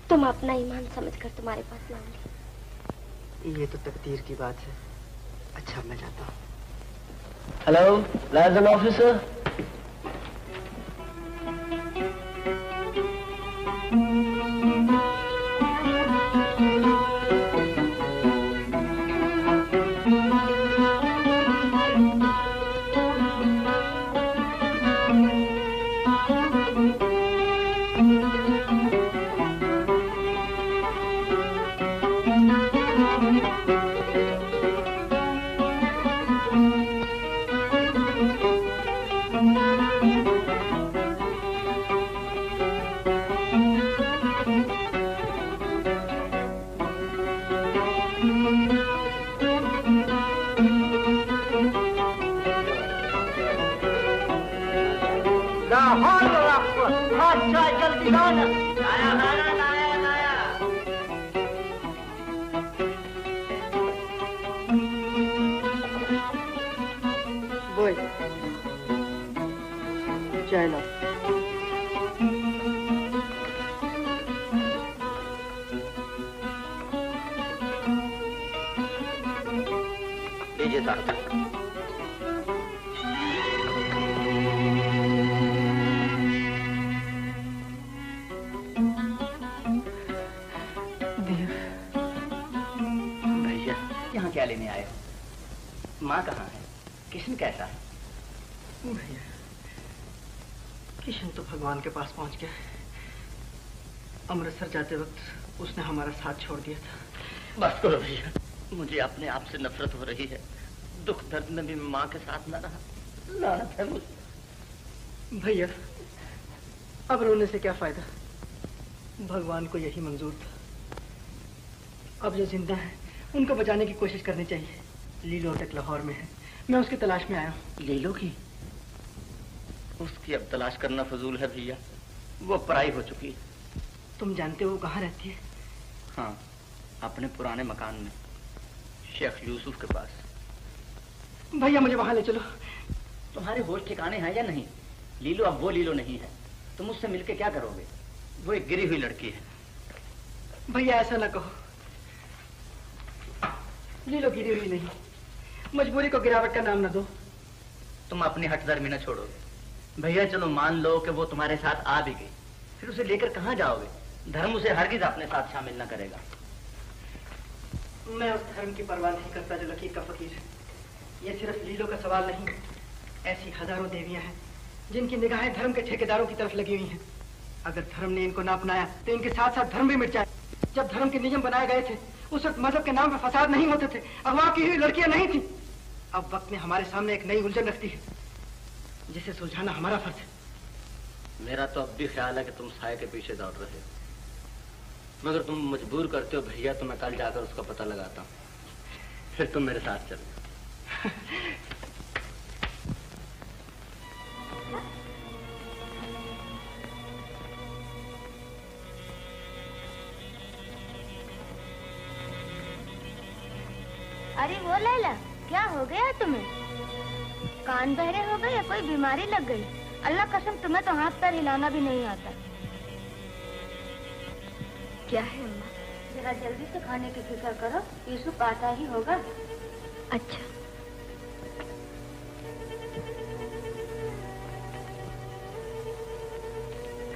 तो मैं अपना ईमान समझकर तुम्हारे पास लाऊंगी। ये तो तकदीर की बात है। अच्छा मैं जाता हूँ। Hello liaison officer. अमृतसर जाते वक्त उसने हमारा साथ छोड़ दिया था। बस करो भैया, मुझे अपने आप से नफरत हो रही है। दुख दर्द में भी माँ के साथ न रहा। लानत है मुझे। भैया अब रोने से क्या फायदा, भगवान को यही मंजूर था। अब जो जिंदा है उनको बचाने की कोशिश करनी चाहिए। लीलो तक लाहौर में है, मैं उसकी तलाश में आया हूँ। लीलो की? उसकी अब तलाश करना फजूल है भैया, वो पराई हो चुकी है। तुम जानते हो वो कहाँ रहती है? हाँ, अपने पुराने मकान में, शेख यूसुफ के पास। भैया मुझे वहां ले चलो। तुम्हारे होश ठिकाने हैं या नहीं? लीलो अब वो लीलो नहीं है। तुम उससे मिलके क्या करोगे? वो एक गिरी हुई लड़की है। भैया ऐसा ना कहो, लीलो गिरी हुई नहीं। मजबूरी को गिरावट का नाम ना दो। तुम अपनी हठधर्मी न छोड़ोगे। भैया चलो मान लो कि वो तुम्हारे साथ आ भी गई, फिर उसे लेकर कहाँ जाओगे? धर्म उसे हरगिज अपने साथ शामिल न करेगा। मैं उस धर्म की परवाह नहीं करता जो लकीर का फकीर है। ये सिर्फ लीलो का सवाल नहीं, ऐसी हजारों देवियां हैं जिनकी निगाहें धर्म के ठेकेदारों की तरफ लगी हुई हैं। अगर धर्म ने इनको ना अपनाया तो इनके साथ साथ धर्म भी मिट जाए। जब धर्म के नियम बनाए गए थे उस वक्त मजहब के नाम पर फसाद नहीं होते थे, अगवा की हुई लड़कियां नहीं थी। अब वक्त ने हमारे सामने एक नई उलझन रखती है जिसे सुलझाना हमारा फर्ज है। मेरा तो अब भी ख्याल है कि तुम साये के पीछे दौड़ रहे हो, मगर तुम मजबूर करते हो भैया तो मैं कल जाकर उसका पता लगाता हूँ, फिर तुम मेरे साथ चलो। अरे वो लैला, क्या हो गया तुम्हें? कान बहरे हो गए या कोई बीमारी लग गई? अल्लाह कसम तुम्हें तो हाथ पैर हिलाना भी नहीं आता। क्या है अम्मा? जरा जल्दी से खाने की फिक्र करो, यूसुफ आता ही होगा। अच्छा।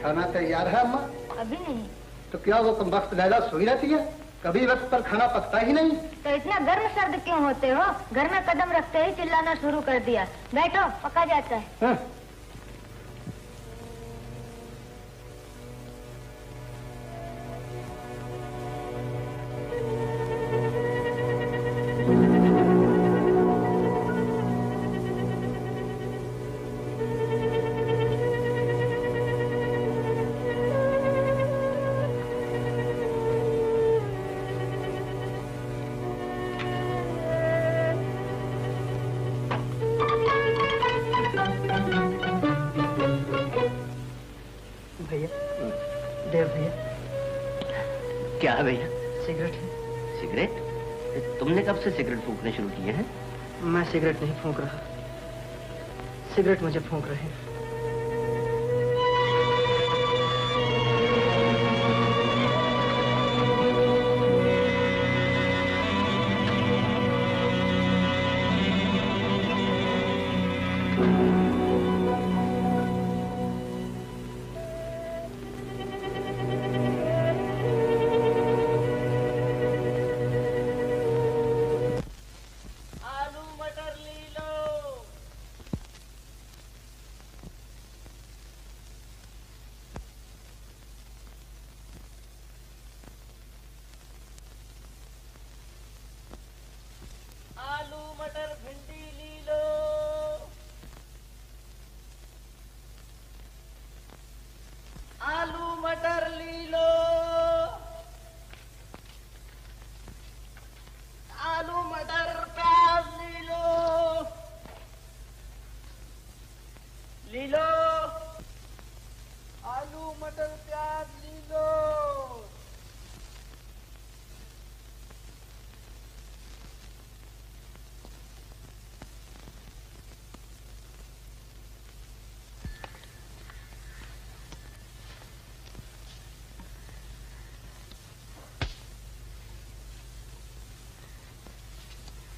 खाना तैयार है अम्मा? अभी नहीं। तो क्या वो कम वक्त लैला सोई रहती है? कभी वक्त पर खाना पकता ही नहीं। तो इतना गर्म सर्द क्यों होते हो? घर में कदम रखते ही चिल्लाना शुरू कर दिया। बैठो, पका जाता है। हाँ। तुमने कब से सिगरेट फूंकने शुरू किए हैं? मैं सिगरेट नहीं फूंक रहा, सिगरेट मुझे फूंक रहे हैं।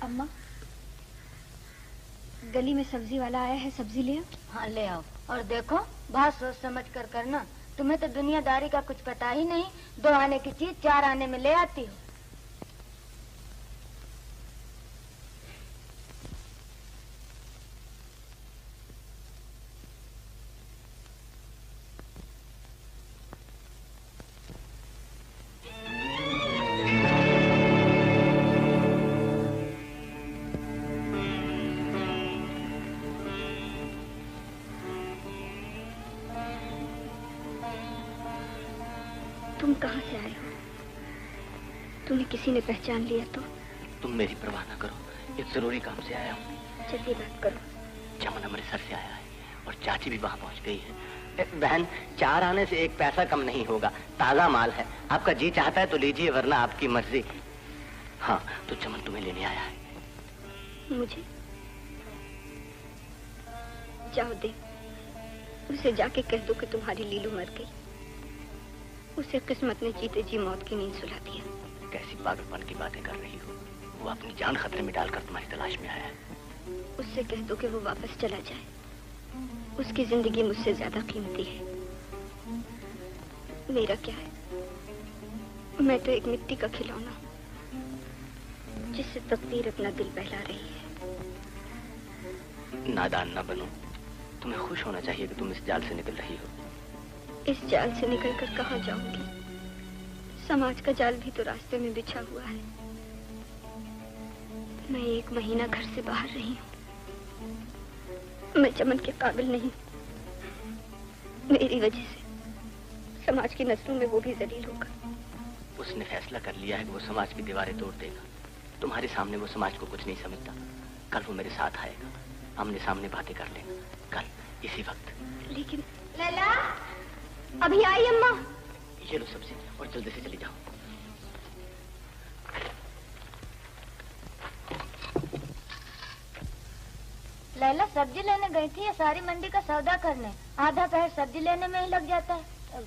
अम्मा, गली में सब्जी वाला आया है, सब्जी ले आओ। हाँ ले आओ। और देखो बात सोच समझ कर करना, तुम्हें तो दुनियादारी का कुछ पता ही नहीं। 2 आने की चीज 4 आने में ले आती हो। तुम कहाँ से आए हो? तुम्हें किसी ने पहचान लिया तो? तुम मेरी परवाह ना करो, एक जरूरी काम से आया हूँ। जल्दी बात करो। चमन अमृतसर से आया है और चाची भी वहाँ पहुँच गई है। बहन, 4 आने से 1 पैसा कम नहीं होगा, ताजा माल है। आपका जी चाहता है तो लीजिए, वरना आपकी मर्जी। हाँ, तो चमन तुम्हें लेने आया है। मुझे? जाओ दे, उसे जाके कह दो कि तुम्हारी लीलू मर गई। उसे किस्मत ने जीते जी मौत की नींद सुला दिया। कैसी पागलपन की बातें कर रही हो? वो अपनी जान खतरे में डालकर तुम्हारी तलाश में आया है। उससे कह दो कि वो वापस चला जाए। उसकी जिंदगी मुझसे ज्यादा कीमती है। मेरा क्या है? मैं तो एक मिट्टी का खिलौना, जिससे तकदीर अपना दिल बहला रही है। नादान ना बनो, तुम्हें खुश होना चाहिए कि तुम इस जाल से निकल रही हो। इस जाल से निकलकर कहाँ जाऊंगी? समाज का जाल भी तो रास्ते में बिछा हुआ है। मैं 1 महीना घर से बाहर रही हूँ। मैं चमन के काबिल नहीं। मेरी वजह से समाज की नजरों में वो भी जलील होगा। उसने फैसला कर लिया है कि वो समाज की दीवारें तोड़ देगा। तुम्हारे सामने वो समाज को कुछ नहीं समझता। कल वो मेरे साथ आएगा, आमने सामने बातें कर लेना, कल इसी वक्त। लेकिन लैला, अभी आई अम्मा। ये लो सब्जी और जल्दी से चली जाओ। लैला सब्जी लेने गई थी या सारी मंडी का सौदा करने? आधा पहर सब्जी लेने में ही लग जाता है।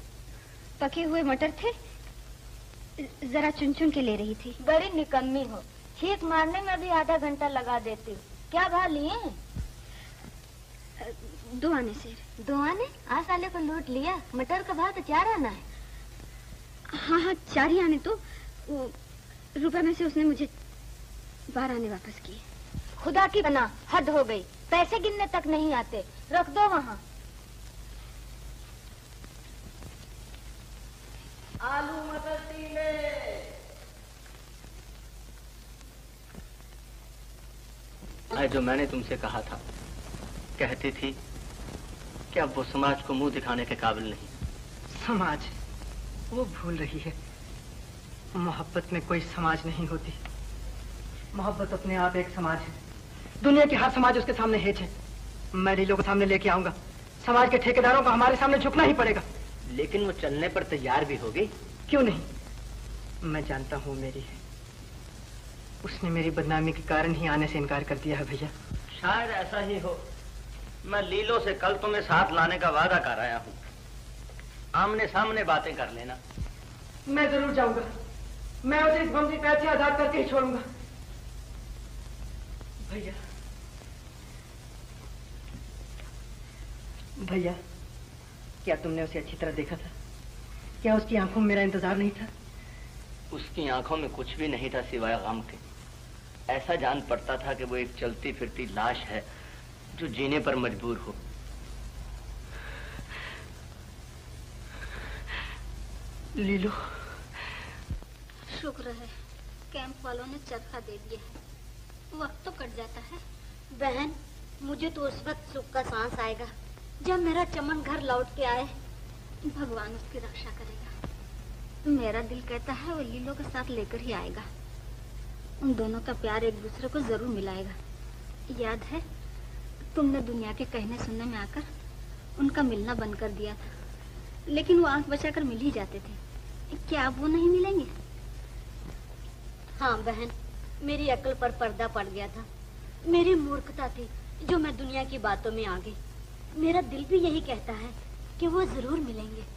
पके हुए मटर थे, जरा चुन चुन के ले रही थी। बड़ी निकम्मी हो, छींक मारने में भी आधा घंटा लगा देती हो। क्या भाव लिए हैं? 2 आने से। 2 आने? आज साले को लूट लिया। मटर का भाव तो 4 आना है। हाँ हाँ, 4 ही आने। तो वो रुपए में से उसने मुझे 12 आने वापस किए। खुदा की बना, हद हो गई। पैसे गिनने तक नहीं आते। रख दो वहाँ। आलू मटर टीले। जो मैंने तुमसे कहा था, कहती थी कि अब वो समाज को मुंह दिखाने के काबिल नहीं। समाज? वो भूल रही है, मोहब्बत में कोई समाज नहीं होती। मोहब्बत अपने आप एक समाज है। दुनिया के हर समाज उसके सामने हेच है। मैं लीलो को सामने लेके आऊंगा। समाज के ठेकेदारों को हमारे सामने झुकना ही पड़ेगा। लेकिन वो चलने पर तैयार भी होगी। क्यों नहीं? मैं जानता हूँ मेरी है। उसने मेरी बदनामी के कारण ही आने से इनकार कर दिया है भैया। शायद ऐसा ही हो। मैं लीलो से कल तुम्हें साथ लाने का वादा कर आया हूँ। आमने सामने बातें कर लेना। मैं जरूर जाऊंगा। मैं उसे इस बम की कैद से आजाद करके ही छोड़ूंगा। भैया भैया, क्या तुमने उसे अच्छी तरह देखा था? क्या उसकी आंखों में मेरा इंतजार नहीं था? उसकी आंखों में कुछ भी नहीं था सिवाय गम के। ऐसा जान पड़ता था कि वो एक चलती फिरती लाश है जो जीने पर मजबूर हो। लीलो, शुक्र है कैंप वालों ने चरखा दे दिया है। वक्त तो कट जाता है। बहन, मुझे तो उस वक्त सुख का सांस आएगा जब मेरा चमन घर लौट के आए। भगवान उसकी रक्षा करेगा। मेरा दिल कहता है वो लीलो के साथ लेकर ही आएगा। उन दोनों का प्यार एक दूसरे को जरूर मिलाएगा। याद है तुमने दुनिया के कहने सुनने में आकर उनका मिलना बंद कर दिया था, लेकिन वो आंख बचाकर मिल ही जाते थे। क्या अब वो नहीं मिलेंगे? हाँ बहन, मेरी अकल पर पर्दा पड़ गया था। मेरी मूर्खता थी जो मैं दुनिया की बातों में आ गई। मेरा दिल भी यही कहता है कि वो जरूर मिलेंगे।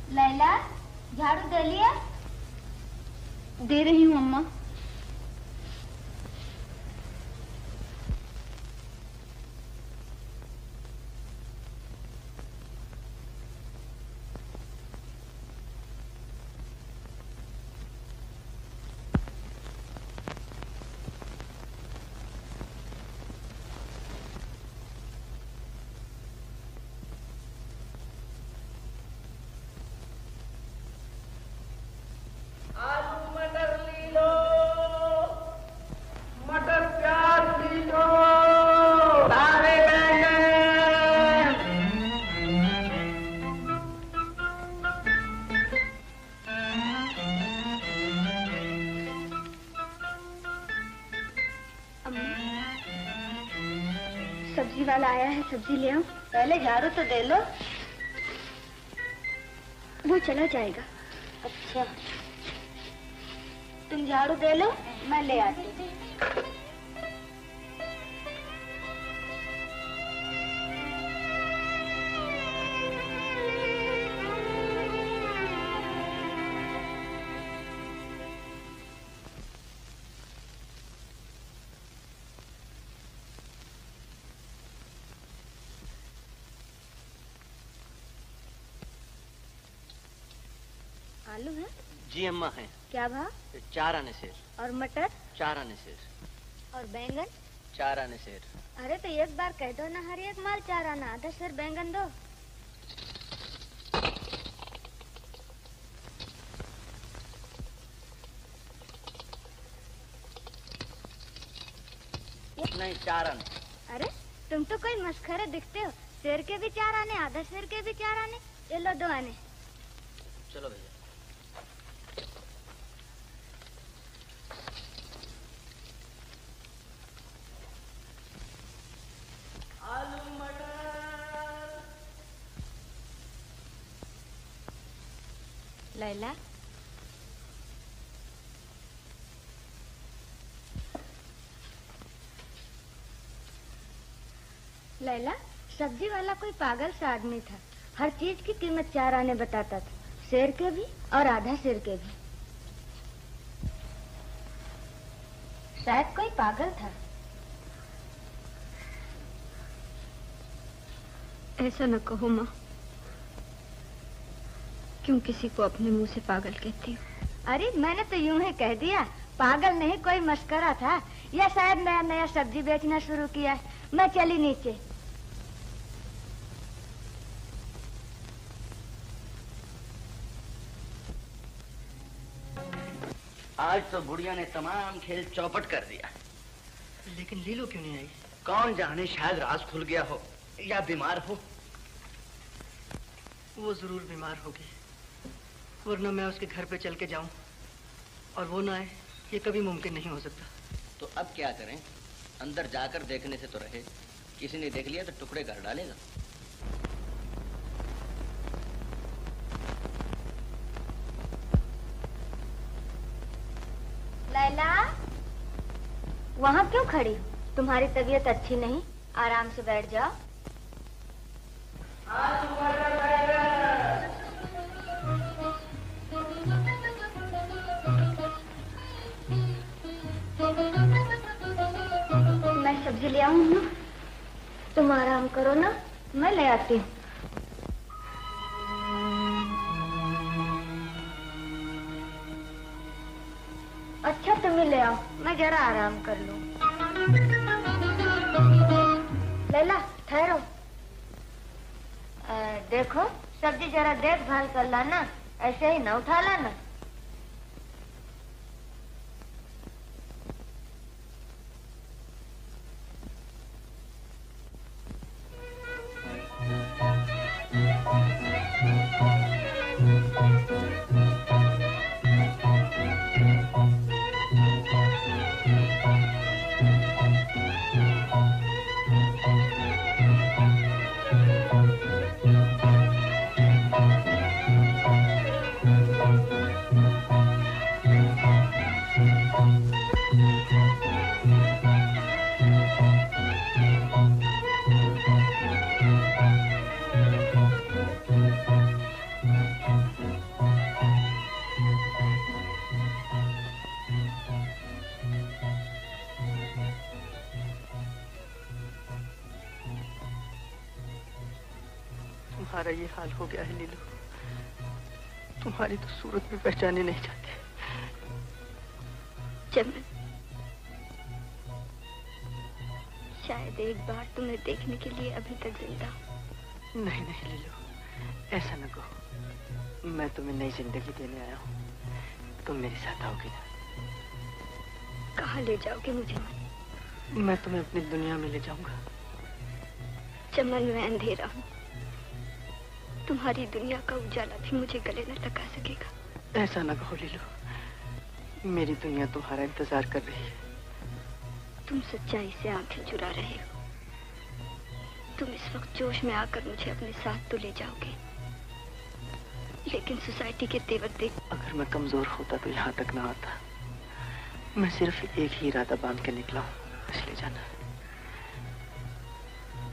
लैला, झाड़ू दे लिया? दे रही हूँ अम्मा। सब्जी वाला आया है, सब्जी ले आओ। पहले झाड़ू तो दे लो। वो चला जाएगा। अच्छा, तुम झाड़ू दे लो, मैं ले आती हूँ। आलू है? जी अम्मा है। क्या भाव? 4 आने सेर। और मटर? 4 आने सेर। और बैंगन? 4 आने सेर। अरे तो एक बार कह दो ना, हर एक माल 4 आना। आधा सेर बैंगन दो। नहीं, 4 आने। अरे तुम तो कोई मस्खरे दिखते हो। सेर के भी 4 आने, आधा सेर के भी 4 आने। ये लो 2 आने। चलो भैया। आलू मटर। लैला, लैला, सब्जी वाला कोई पागल सा आदमी था। हर चीज की कीमत 4 आने बताता था, सेर के भी और आधा सेर के भी। शायद कोई पागल था। ऐसा न कहो माँ। क्यों किसी को अपने मुंह से पागल कहती हो? अरे मैंने तो यूं ही कह दिया। पागल नहीं, कोई मस्करा था। या शायद नया नया सब्जी बेचना शुरू किया है। मैं चली नीचे। आज तो बुढ़िया ने तमाम खेल चौपट कर दिया। लेकिन लीलो क्यों नहीं आई? कौन जाने, शायद राज खुल गया हो या बीमार हो। वो जरूर बीमार होगी, वरना मैं उसके घर पे चल के जाऊं और वो ना आए, ये कभी मुमकिन नहीं हो सकता। तो अब क्या करें? अंदर जाकर देखने से तो रहे, किसी ने देख लिया तो टुकड़े कर डालेगा। लैला, वहाँ क्यों खड़ी? तुम्हारी तबीयत अच्छी नहीं, आराम से बैठ जाओ। मैं सब्जी ले आऊं ना? तुम आराम करो ना, मैं ले आती हूँ। अच्छा तुम ही ले आओ, मैं जरा आराम कर लूं। लैला ठहरो। देखो सब्जी जरा देखभाल कर लाना, ऐसे ही न उठा लाना। तुम्हारा ये हाल हो गया है लीलो, तुम्हारी तो सूरत में पहचाने नहीं जाते। चमन, शायद एक बार तुम्हें देखने के लिए अभी तक जिंदा। नहीं नहीं लीलो, ऐसा न कहो। मैं तुम्हें नई जिंदगी देने आया हूँ, तुम मेरे साथ आओगी ना? कहाँ ले जाओगे मुझे? मैं तुम्हें अपनी दुनिया में ले जाऊंगा। चमन, मैं अंधेरा हूँ, तुम्हारी दुनिया का उजाला भी मुझे गले न लगा सकेगा। ऐसा न कहो लीलो, मेरी दुनिया तुम्हारा इंतजार कर रही है। तुम सच्चाई से आंखें चुरा रहे हो। तुम इस वक्त जोश में आकर मुझे अपने साथ तो ले जाओगे, लेकिन सोसाइटी के तेवर देख। अगर मैं कमजोर होता तो यहाँ तक ना आता। मैं सिर्फ एक ही इरादा बांध के निकला हूँ, बस ले जाना।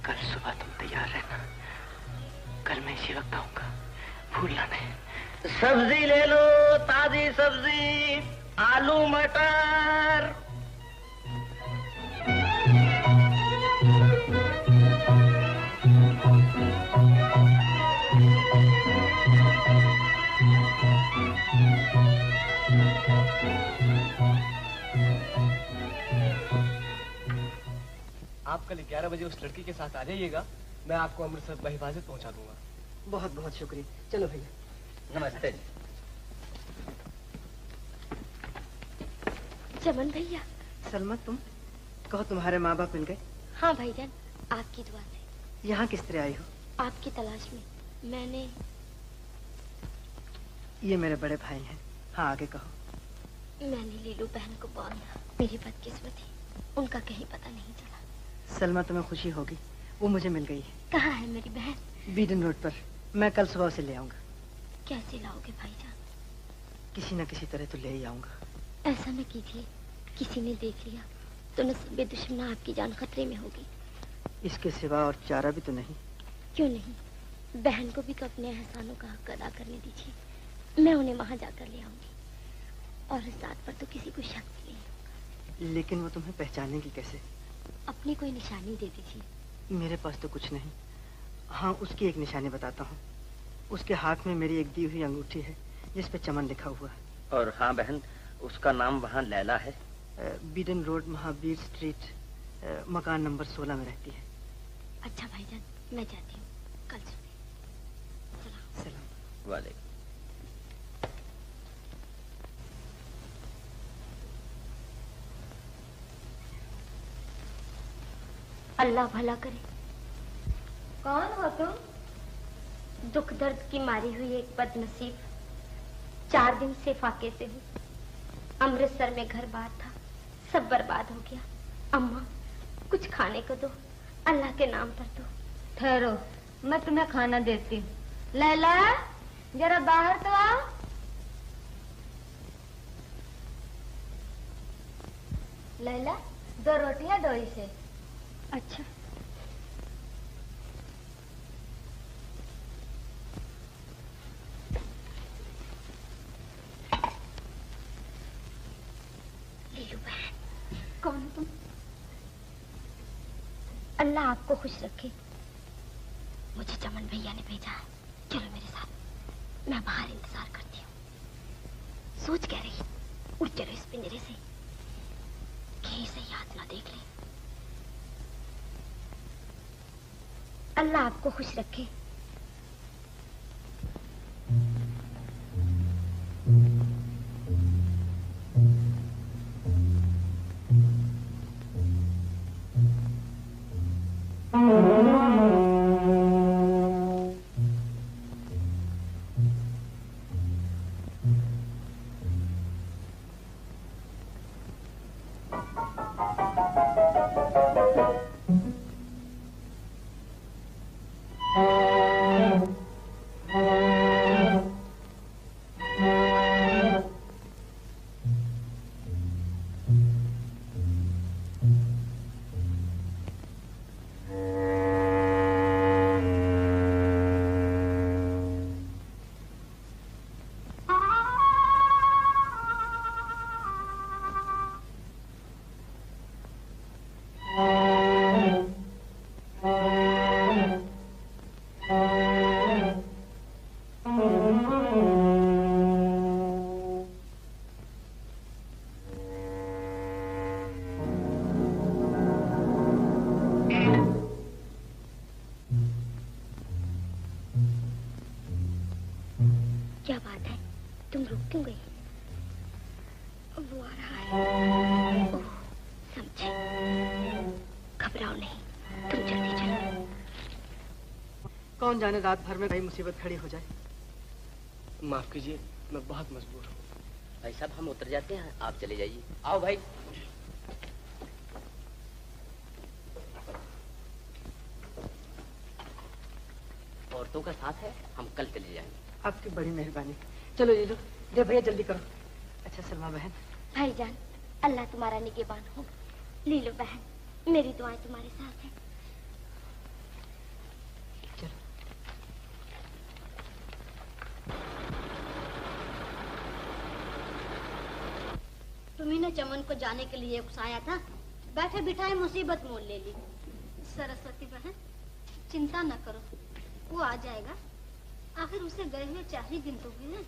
कल सुबह तुम तैयार रहना, कल मैं इसी वक्त आऊंगा, भूलना नहीं। सब्जी ले लो, ताजी सब्जी, आलू मटर। आप कल 11 बजे उस लड़की के साथ आ जाइएगा, मैं आपको अमृतसर बहिफाजत पहुंचा दूंगा। बहुत बहुत शुक्रिया। चलो भैया। नमस्ते। चमन भैया। सलमा, तुम कहो तुम्हारे माँ बाप मिल गए? हाँ भाईजान, आपकी दुआ से। यहाँ किस तरह आई हो? आपकी तलाश में। मैंने ये मेरे बड़े भाई हैं। हाँ आगे कहो। मैंने लीलू बहन को पाया, मेरी बदकिस्मती, उनका कहीं पता नहीं चला। सलमा, तुम्हें खुशी होगी, वो मुझे मिल गई है। कहाँ है मेरी बहन? बीडन रोड पर। मैं कल सुबह से ले आऊंगा। कैसे लाओगे भाईजान? किसी न किसी तरह तो ले ही आऊंगा। ऐसा न कीजिए, किसी ने देख लिया तो नसीबे दुश्मना आपकी जान खतरे में होगी। इसके सिवा और चारा भी तो नहीं। क्यों नहीं, बहन को भी तो अपने एहसानों का हक अदा करने दीजिए। मैं उन्हें वहां जाकर ले आऊंगी, और इस बात पर तो किसी को शक भी नहीं होगा। लेकिन वो तुम्हें पहचानेगी कैसे? अपनी कोई निशानी दे दीजिए। मेरे पास तो कुछ नहीं। हाँ, उसकी एक निशानी बताता हूँ। उसके हाथ में मेरी एक दी हुई अंगूठी है जिस पे चमन लिखा हुआ है। और हाँ बहन, उसका नाम वहाँ लैला है। बीडन रोड, महावीर स्ट्रीट, मकान नंबर 16 में रहती है। अच्छा भाईजान, मैं जाती हूँ, कल सुबह। सलाम। वालेकुम। अल्लाह भला करे। कौन हो तुम? दुख दर्द की मारी हुई एक बदनसीब, 4 दिन से फाके से हूँ। अमृतसर में घर बार था, सब बर्बाद हो गया। अम्मा कुछ खाने को दो, अल्लाह के नाम पर दो। ठहरो, मैं तुम्हें खाना देती हूँ। लैला जरा बाहर तो आओ। लैला 2 रोटियां दो इसे। अच्छा। लीलू बहन, कौन हो तुम? अल्लाह आपको खुश रखे। मुझे चमन भैया ने भेजा है, चलो मेरे साथ, मैं बाहर इंतजार करती हूँ। सोच क्या रही, उड़ चलो इस पिंजरे से, कहीं से याद ना देख ले। अल्लाह आपको खुश रखे। क्या बात है, तुम रुक क्यों गई? वो आ रहा है। ओह, समझे। घबराओ नहीं, तुम जल्दी चलो। कौन जाने रात भर में कई मुसीबत खड़ी हो जाए। माफ कीजिए, मैं बहुत मजबूर हूँ। भाई साहब हम उतर जाते हैं, आप चले जाइए। आओ भाई। औरतों का साथ है, हम कल चले जाएंगे। आपकी बड़ी मेहरबानी। चलो लीलू, दे भैया जल्दी करो। अच्छा सलमा बहन। भाईजान, अल्लाह तुम्हारा निगहबान हो। लीलू बहन, मेरी दुआएं तुम्हारे साथ हैं। तुम्ही ने चमन को जाने के लिए उकसाया था, बैठे बिठाए मुसीबत मोल ले ली। सरस्वती बहन, चिंता न करो, वो आ जाएगा। आखिर उसे गए हुए 4 ही दिन तो हुए हैं।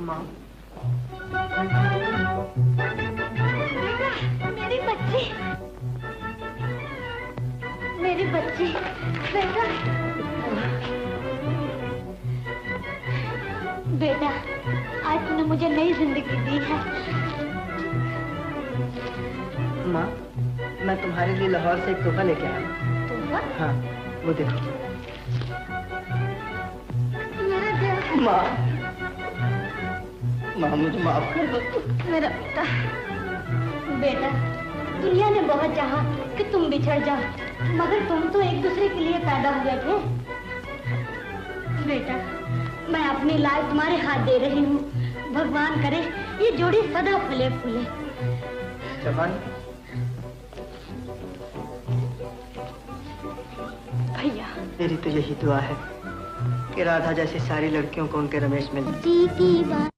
माँ, मेरी बच्ची, मेरी बच्ची, बेटा, बेटा, आज तूने मुझे नई जिंदगी दी है। माँ, मैं तुम्हारे लिए लाहौर से एक तोहफा लेके आया हूँ। तोहफा? हाँ, वो देखो। मेरा दिल। माँ, माँ मुझे माफ कर दो। मेरा बेटा, बेटा, दुनिया ने बहुत चाहा कि तुम बिछड़ जाओ, मगर तुम तो एक दूसरे के लिए पैदा हुए थे। बेटा, मैं अपनी लाज तुम्हारे हाथ दे रही हूँ। भगवान करे ये जोड़ी सदा फले फूले। चमन, भैया, मेरी तो यही दुआ है कि राधा जैसी सारी लड़कियों को उनके रमेश मिले। जी की बात।